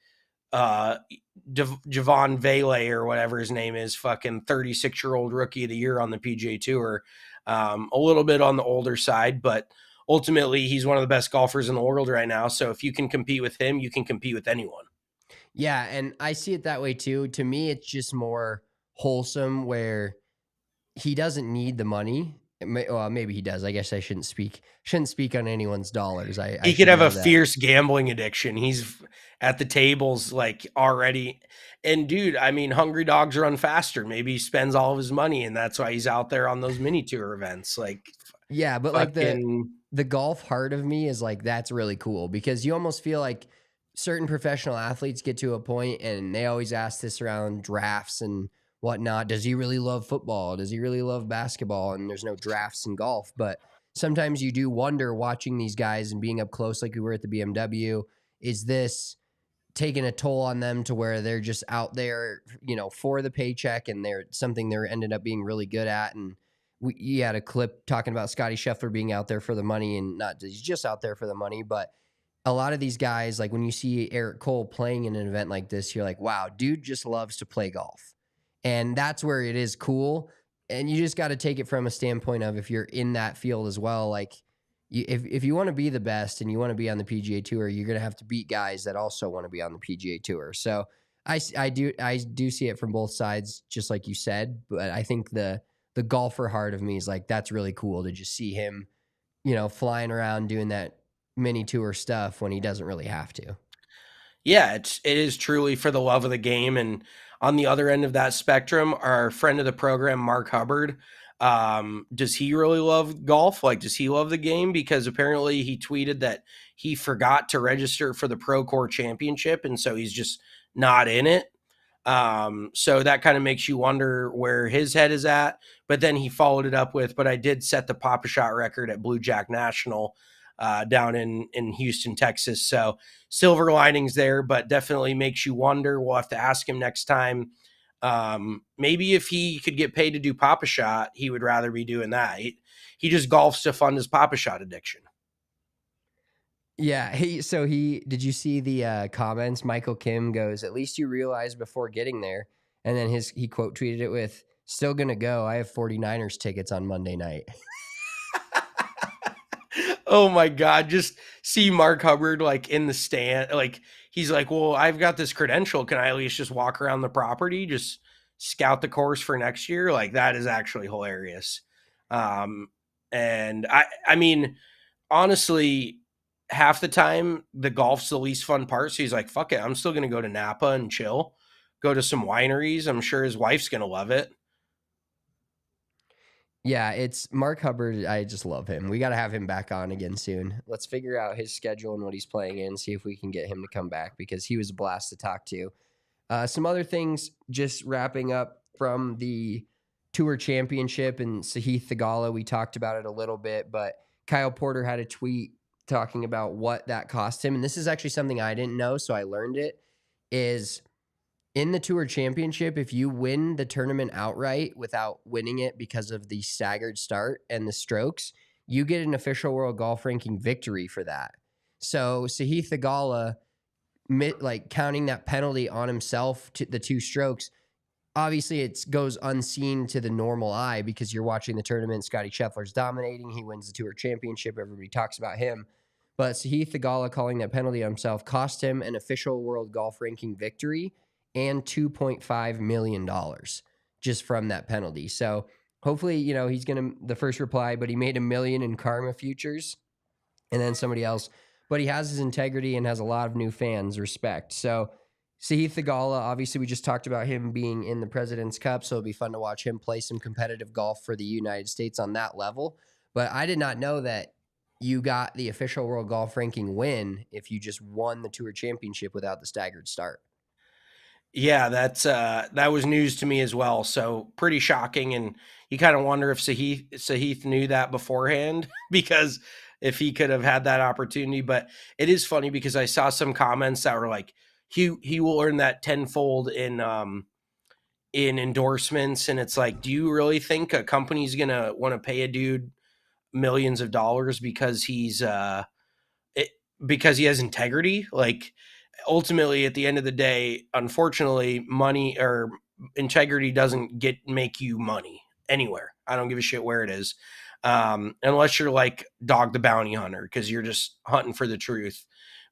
Speaker 2: Javon Vele or whatever his name is, fucking 36-year-old Rookie of the Year on the PGA Tour. A little bit on the older side, but ultimately he's one of the best golfers in the world right now. So if you can compete with him, you can compete with anyone.
Speaker 1: Yeah, and I see it that way too. To me, it's just more wholesome where he doesn't need the money. Well, maybe he does. I guess I shouldn't speak on anyone's dollars. I
Speaker 2: He could
Speaker 1: should
Speaker 2: have
Speaker 1: know
Speaker 2: a
Speaker 1: that.
Speaker 2: fierce gambling addiction. He's at the tables like already. And dude, I mean, hungry dogs run faster. Maybe he spends all of his money and that's why he's out there on those mini tour events. Like
Speaker 1: Yeah, but like
Speaker 2: fucking
Speaker 1: the golf heart of me is like that's really cool because you almost feel like certain professional athletes get to a point and they always ask this around drafts and whatnot. Does he really love football? Does he really love basketball? And there's no drafts in golf, but sometimes you do wonder watching these guys and being up close like we were at the BMW. Is this taking a toll on them to where they're just out there, you know, for the paycheck and they're something they're ended up being really good at? And you had a clip talking about Scottie Scheffler being out there for the money, and not he's just out there for the money, but a lot of these guys, like when you see Eric Cole playing in an event like this, you're like, wow, dude just loves to play golf. And that's where it is cool. And you just got to take it from a standpoint of if you're in that field as well, like if you want to be the best and you want to be on the PGA Tour, you're going to have to beat guys that also want to be on the PGA Tour. So I do see it from both sides, just like you said. But I think the golfer heart of me is like, that's really cool to just see him, you know, flying around doing that mini tour stuff when he doesn't really have to.
Speaker 2: yeah, it is truly for the love of the game. And on the other end of that spectrum, our friend of the program, Mark Hubbard, does he really love golf? Like, does he love the game? Because apparently he tweeted that he forgot to register for the Pro Core Championship, and so he's just not in it. So that kind of makes you wonder where his head is at. But then he followed it up with, but I did set the Papa Shot record at Blue Jack National down in Houston, Texas. So silver linings there, but definitely makes you wonder. We'll have to ask him next time. Maybe if he could get paid to do Papa Shot, he would rather be doing that. He just golfs to fund his Papa Shot addiction.
Speaker 1: Yeah. Did you see the comments? Michael Kim goes, at least you realized before getting there. And then he quote tweeted it with, still going to go. I have 49ers tickets on Monday night.
Speaker 2: Oh my God. Just see Mark Hubbard like in the stand. Like he's like, well, I've got this credential. Can I at least just walk around the property? Just scout the course for next year? Like that is actually hilarious. And I mean, honestly, half the time the golf's the least fun part. So he's like, fuck it. I'm still going to go to Napa and chill, go to some wineries. I'm sure his wife's going to love it.
Speaker 1: Yeah, it's Mark Hubbard. I just love him. We got to have him back on again soon. Let's figure out his schedule and what he's playing in, see if we can get him to come back because he was a blast to talk to. Some other things, just wrapping up from the Tour Championship and Sahith Theegala. We talked about it a little bit, but Kyle Porter had a tweet talking about what that cost him. And this is actually something I didn't know, so I learned it, is in the Tour Championship, if you win the tournament outright without winning it because of the staggered start and the strokes, you get an official world golf ranking victory for that. So Sahith Theegala, like counting that penalty on himself to the 2 strokes, obviously it goes unseen to the normal eye because you're watching the tournament. Scottie Scheffler's dominating. He wins the Tour Championship. Everybody talks about him. But Sahith Theegala calling that penalty on himself cost him an official world golf ranking victory. and $2.5 million just from that penalty. So hopefully, you know, he's going to, the first reply, but he made $1 million in karma futures, and then somebody else, but he has his integrity and has a lot of new fans, respect. So Sahith Theegala, obviously we just talked about him being in the President's Cup, so it'll be fun to watch him play some competitive golf for the United States on that level. But I did not know that you got the official world golf ranking win if you just won the Tour Championship without the staggered start.
Speaker 2: Yeah, that was news to me as well. So pretty shocking, and you kind of wonder if Sahith knew that beforehand because if he could have had that opportunity. But it is funny because I saw some comments that were like, he will earn that tenfold in endorsements, and it's like, do you really think a company's gonna want to pay a dude millions of dollars because because he has integrity? Like, ultimately, at the end of the day, unfortunately, money or integrity doesn't make you money anywhere. I don't give a shit where it is, unless you're like Dog the Bounty Hunter, because you're just hunting for the truth.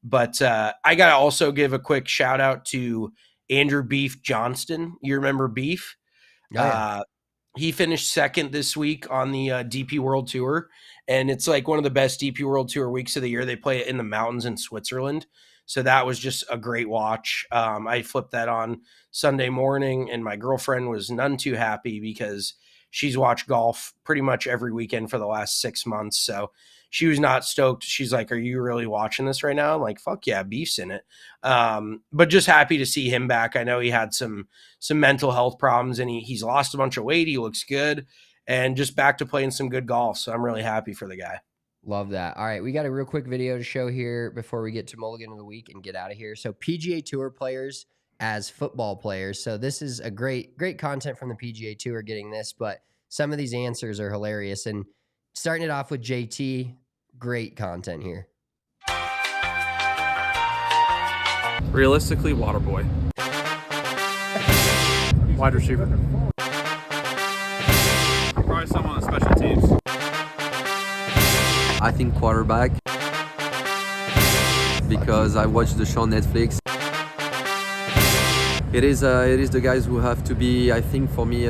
Speaker 2: But I gotta also give a quick shout out to Andrew Beef Johnston. You remember Beef?
Speaker 1: Oh, yeah.
Speaker 2: He finished second this week on the DP World Tour, and it's like one of the best DP World Tour weeks of the year. They play it in the mountains in Switzerland, so that was just a great watch. I flipped that on Sunday morning, and my girlfriend was none too happy because she's watched golf pretty much every weekend for the last 6 months, so she was not stoked. She's like, "Are you really watching this right now?" I'm like, "Fuck yeah, Beef's in it." But just happy to see him back. I know he had some mental health problems, and he's lost a bunch of weight. He looks good, and just back to playing some good golf. So I'm really happy for the guy.
Speaker 1: Love that. All right, we got a real quick video to show here before we get to Mulligan of the Week and get out of here. So PGA Tour players as football players. So this is a great content from the PGA Tour getting this, but some of these answers are hilarious. And starting it off with JT, great content here.
Speaker 3: Realistically, water boy. Wide receiver. Probably someone on special teams.
Speaker 4: I think quarterback because I watched the show on Netflix. It is the guys who have to be, I think, for me,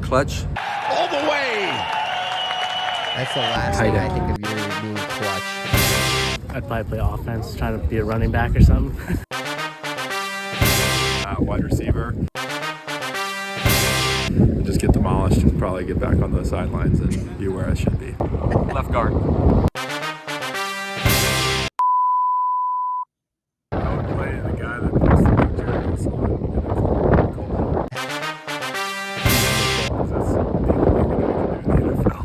Speaker 4: clutch.
Speaker 5: All the way.
Speaker 1: That's the last thing I think of you being clutch.
Speaker 6: I'd probably play offense, try to be a running back or something.
Speaker 3: Wide receiver. And just get demolished and probably get back on the sidelines and be where I should be. Left guard. I would play the guy that puts the big jerseys on in the cold. That's the only thing I can do in the NFL.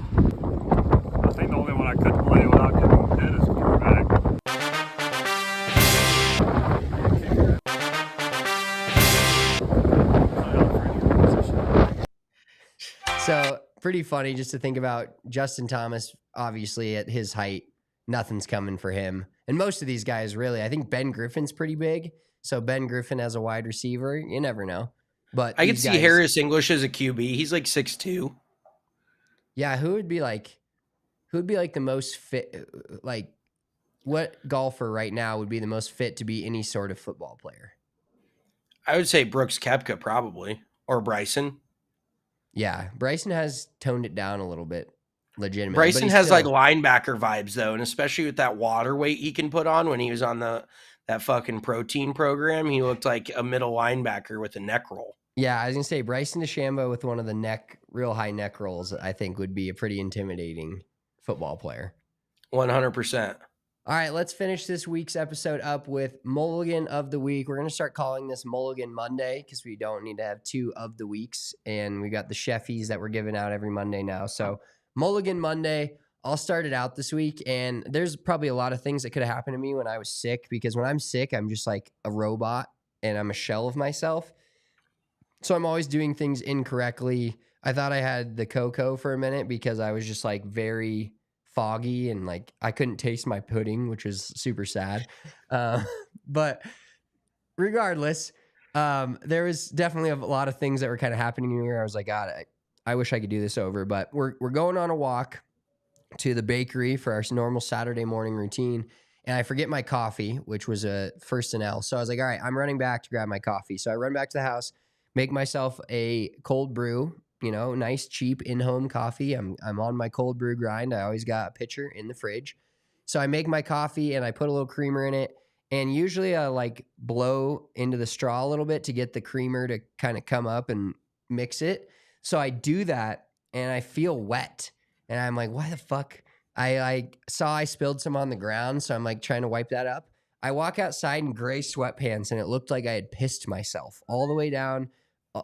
Speaker 3: I think the only one I could play without getting hit is quarterback.
Speaker 1: So pretty funny just to think about Justin Thomas, obviously at his height, nothing's coming for him. And most of these guys really, I think Ben Griffin's pretty big. So Ben Griffin as a wide receiver, you never know. But
Speaker 2: I could see Harris English as a QB. He's like 6'2".
Speaker 1: Yeah, who would be like the most fit, like what golfer right now would be the most fit to be any sort of football player?
Speaker 2: I would say Brooks Koepka probably, or Bryson.
Speaker 1: Yeah, Bryson has toned it down a little bit, legitimately.
Speaker 2: Bryson has like linebacker vibes though, and especially with that water weight he can put on when he was on that fucking protein program, he looked like a middle linebacker with a neck roll.
Speaker 1: Yeah, I was gonna say Bryson DeChambeau with one of the real high neck rolls, I think would be a pretty intimidating football player.
Speaker 2: 100%.
Speaker 1: All right, let's finish this week's episode up with Mulligan of the Week. We're going to start calling this Mulligan Monday because we don't need to have 2 of the weeks. And we got the Sheffys that we're giving out every Monday now. So Mulligan Monday, I'll start it out this week. And there's probably a lot of things that could have happened to me when I was sick, because when I'm sick, I'm just like a robot and I'm a shell of myself. So I'm always doing things incorrectly. I thought I had the cocoa for a minute because I was just like very foggy and like I couldn't taste my pudding, which was super sad. But regardless, there was definitely a lot of things that were kind of happening here. I was like, God, I wish I could do this over. But we're going on a walk to the bakery for our normal Saturday morning routine. and I forget my coffee, which was a first and L. So I was like, all right, I'm running back to grab my coffee. So I run back to the house, make myself a cold brew, nice, cheap in-home coffee. I'm on my cold brew grind. I always got a pitcher in the fridge. So I make my coffee and I put a little creamer in it. And usually I like blow into the straw a little bit to get the creamer to kind of come up and mix it. So I do that and I feel wet. And I'm like, why the fuck? I saw I spilled some on the ground. So I'm like trying to wipe that up. I walk outside in gray sweatpants and it looked like I had pissed myself all the way down,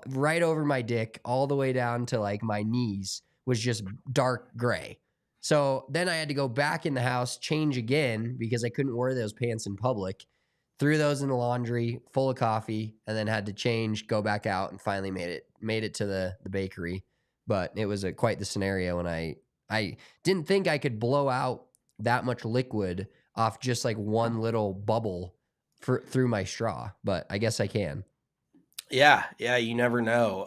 Speaker 1: right over my dick, all the way down to like my knees was just dark gray. So then I had to go back in the house, change again because I couldn't wear those pants in public. Threw those in the laundry, full of coffee, and then had to change, go back out, and finally made it to the bakery. But it was quite the scenario, and I didn't think I could blow out that much liquid off just like one little bubble through my straw, but I guess I can.
Speaker 2: Yeah, you never know.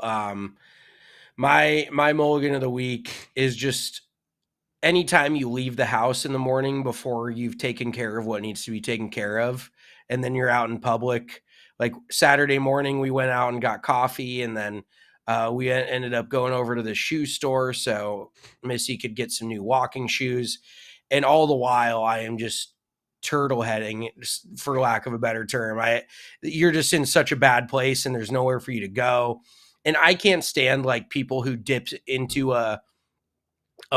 Speaker 2: My mulligan of the week is just anytime you leave the house in the morning before you've taken care of what needs to be taken care of, and then you're out in public. Like Saturday morning, we went out and got coffee, and then we ended up going over to the shoe store so Missy could get some new walking shoes. And all the while, I am just turtle heading, for lack of a better term. You're just in such a bad place, and there's nowhere for you to go. And I can't stand like people who dip into a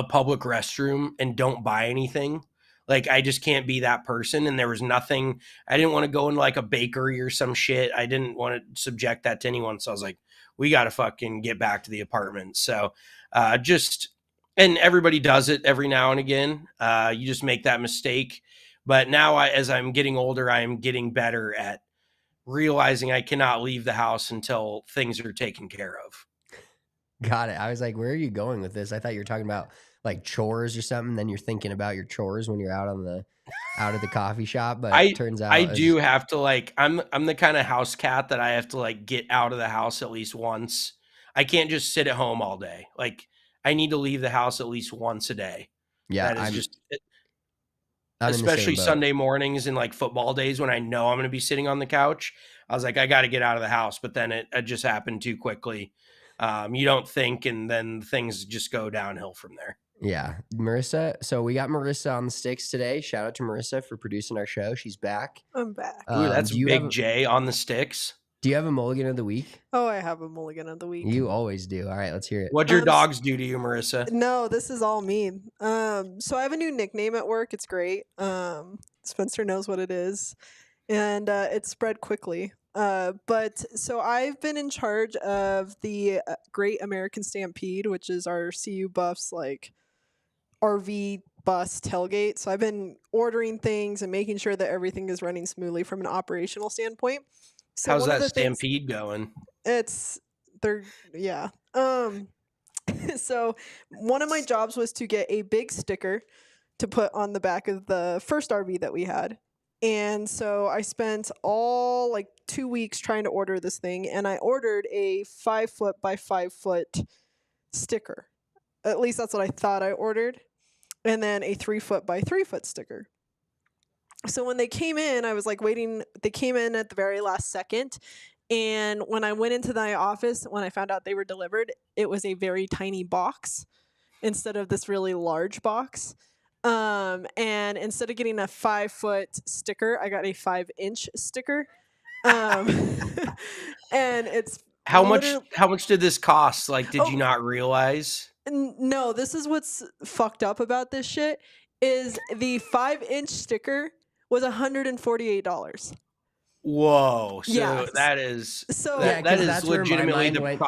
Speaker 2: public restroom and don't buy anything. Like, I just can't be that person. And there was nothing, I didn't want to go in like a bakery or some shit. I didn't want to subject that to anyone. So I was like, we got to fucking get back to the apartment. So and everybody does it every now and again. You just make that mistake. But now as I'm getting older, I am getting better at realizing I cannot leave the house until things are taken care of.
Speaker 1: Got it. I was like, where are you going with this? I thought you were talking about like chores or something. Then you're thinking about your chores when you're out of the coffee shop. But it turns out
Speaker 2: I do have to like, I'm the kind of house cat that I have to like get out of the house at least once. I can't just sit at home all day. Like, I need to leave the house at least once a day.
Speaker 1: Yeah.
Speaker 2: That is
Speaker 1: I'm
Speaker 2: especially Sunday mornings and like football days when I know I'm going to be sitting on the couch. I was like, I got to get out of the house, but then it just happened too quickly. You don't think, and then things just go downhill from there.
Speaker 1: Yeah. Marissa. So we got Marissa on the sticks today. Shout out to Marissa for producing our show. She's back.
Speaker 5: I'm back.
Speaker 2: Ooh, that's Big J on the sticks.
Speaker 1: Do you have a mulligan of the week?
Speaker 5: Oh, I have a mulligan of the week.
Speaker 1: You always do. All right, let's hear it.
Speaker 2: What'd your dogs do to you, Marissa?
Speaker 5: No, this is all me. So I have a new nickname at work. It's great. Spencer knows what it is. And it spread quickly. But so I've been in charge of the Great American Stampede, which is our CU Buffs like RV bus tailgate. So I've been ordering things and making sure that everything is running smoothly from an operational standpoint. So
Speaker 2: how's that stampede going?
Speaker 5: Yeah. So one of my jobs was to get a big sticker to put on the back of the first RV that we had. And so I spent all like 2 weeks trying to order this thing, and I ordered a 5 foot by 5 foot sticker. At least that's what I thought I ordered. And then a 3 foot by 3 foot sticker. So when they came in, I was like waiting. They came in at the very last second. And when I went into my office, when I found out they were delivered, it was a very tiny box instead of this really large box. And instead of getting a 5 foot sticker, I got a 5-inch sticker. And it's
Speaker 2: how much did this cost? Like, did you not realize?
Speaker 5: No, this is what's fucked up about this shit is the 5-inch sticker was $148.
Speaker 2: Whoa. So
Speaker 5: yeah.
Speaker 2: That is
Speaker 1: that's
Speaker 2: legitimately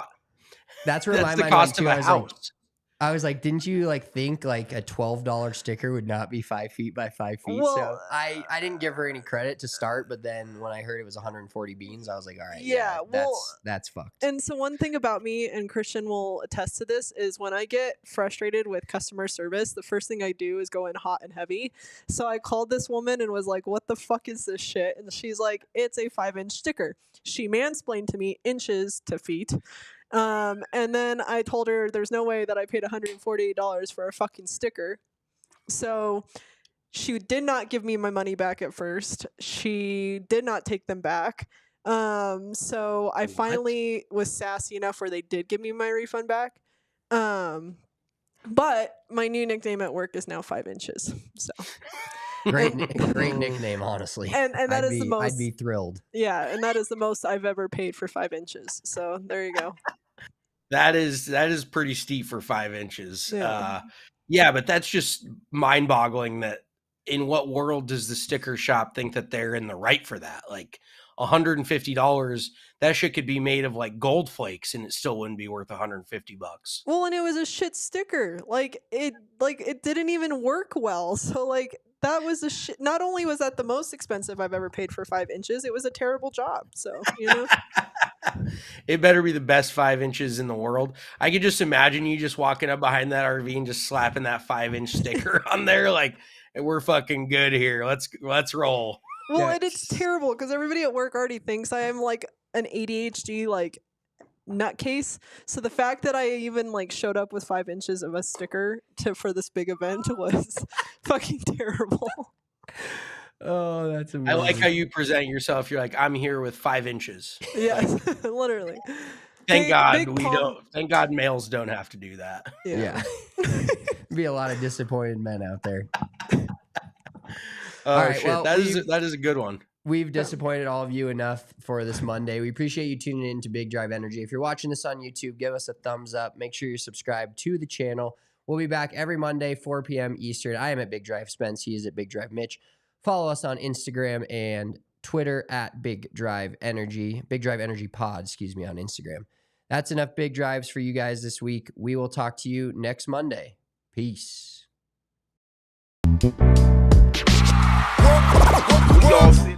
Speaker 1: that's where my
Speaker 2: the
Speaker 1: mind
Speaker 2: cost
Speaker 1: went
Speaker 2: of
Speaker 1: too.
Speaker 2: a house.
Speaker 1: I was like, didn't you like think like a $12 sticker would not be 5 feet by 5 feet?
Speaker 5: Well,
Speaker 1: so I didn't give her any credit to start, but then when I heard it was 140 beans, I was like, all right, that's fucked.
Speaker 5: And so one thing about me, and Christian will attest to this, is when I get frustrated with customer service, the first thing I do is go in hot and heavy. So I called this woman and was like, what the fuck is this shit? And she's like, it's a 5-inch sticker. She mansplained to me inches to feet. And then I told her there's no way that I paid $148 for a fucking sticker. So She did not give me my money back at first. She did not take them back. So I finally was sassy enough where they did give me my refund back. But my new nickname at work is now 5 inches. So
Speaker 1: Great nickname, honestly.
Speaker 5: And that is the most.
Speaker 1: I'd be thrilled.
Speaker 5: Yeah, and that is the most I've ever paid for 5 inches. So there you go.
Speaker 2: That is pretty steep for 5 inches.
Speaker 5: Yeah.
Speaker 2: But that's just mind-boggling that in what world does the sticker shop think that they're in the right for that? Like $150, that shit could be made of like gold flakes and it still wouldn't be worth $150.
Speaker 5: Well, and it was a shit sticker. It didn't even work well. So like that was a shit. Not only was that the most expensive I've ever paid for 5 inches, it was a terrible job. So, you know.
Speaker 2: It better be the best 5 inches in the world. I could just imagine you just walking up behind that RV and just slapping that 5-inch sticker on there. Like, we're fucking good here. Let's roll.
Speaker 5: Well, and it's terrible because everybody at work already thinks I am like an ADHD like nutcase. So the fact that I even like showed up with 5 inches of a sticker for this big event was fucking terrible.
Speaker 1: Oh, that's amazing.
Speaker 2: I like how you present yourself. You're like, I'm here with 5 inches.
Speaker 5: Yes, literally.
Speaker 2: Thank God males don't have to do that.
Speaker 1: Yeah. Be a lot of disappointed men out there.
Speaker 2: Oh,
Speaker 1: All right,
Speaker 2: shit.
Speaker 1: well,
Speaker 2: that is a good one.
Speaker 1: We've disappointed all of you enough for this Monday. We appreciate you tuning in to Big Drive Energy. If you're watching this on YouTube, give us a thumbs up. Make sure you're subscribed to the channel. We'll be back every Monday, 4 p.m. Eastern. I am at Big Drive Spence. He is at Big Drive Mitch. Follow us on Instagram and Twitter at Big Drive Energy. Big Drive Energy Pod, on Instagram. That's enough Big Drives for you guys this week. We will talk to you next Monday. Peace.
Speaker 7: ALLCITY.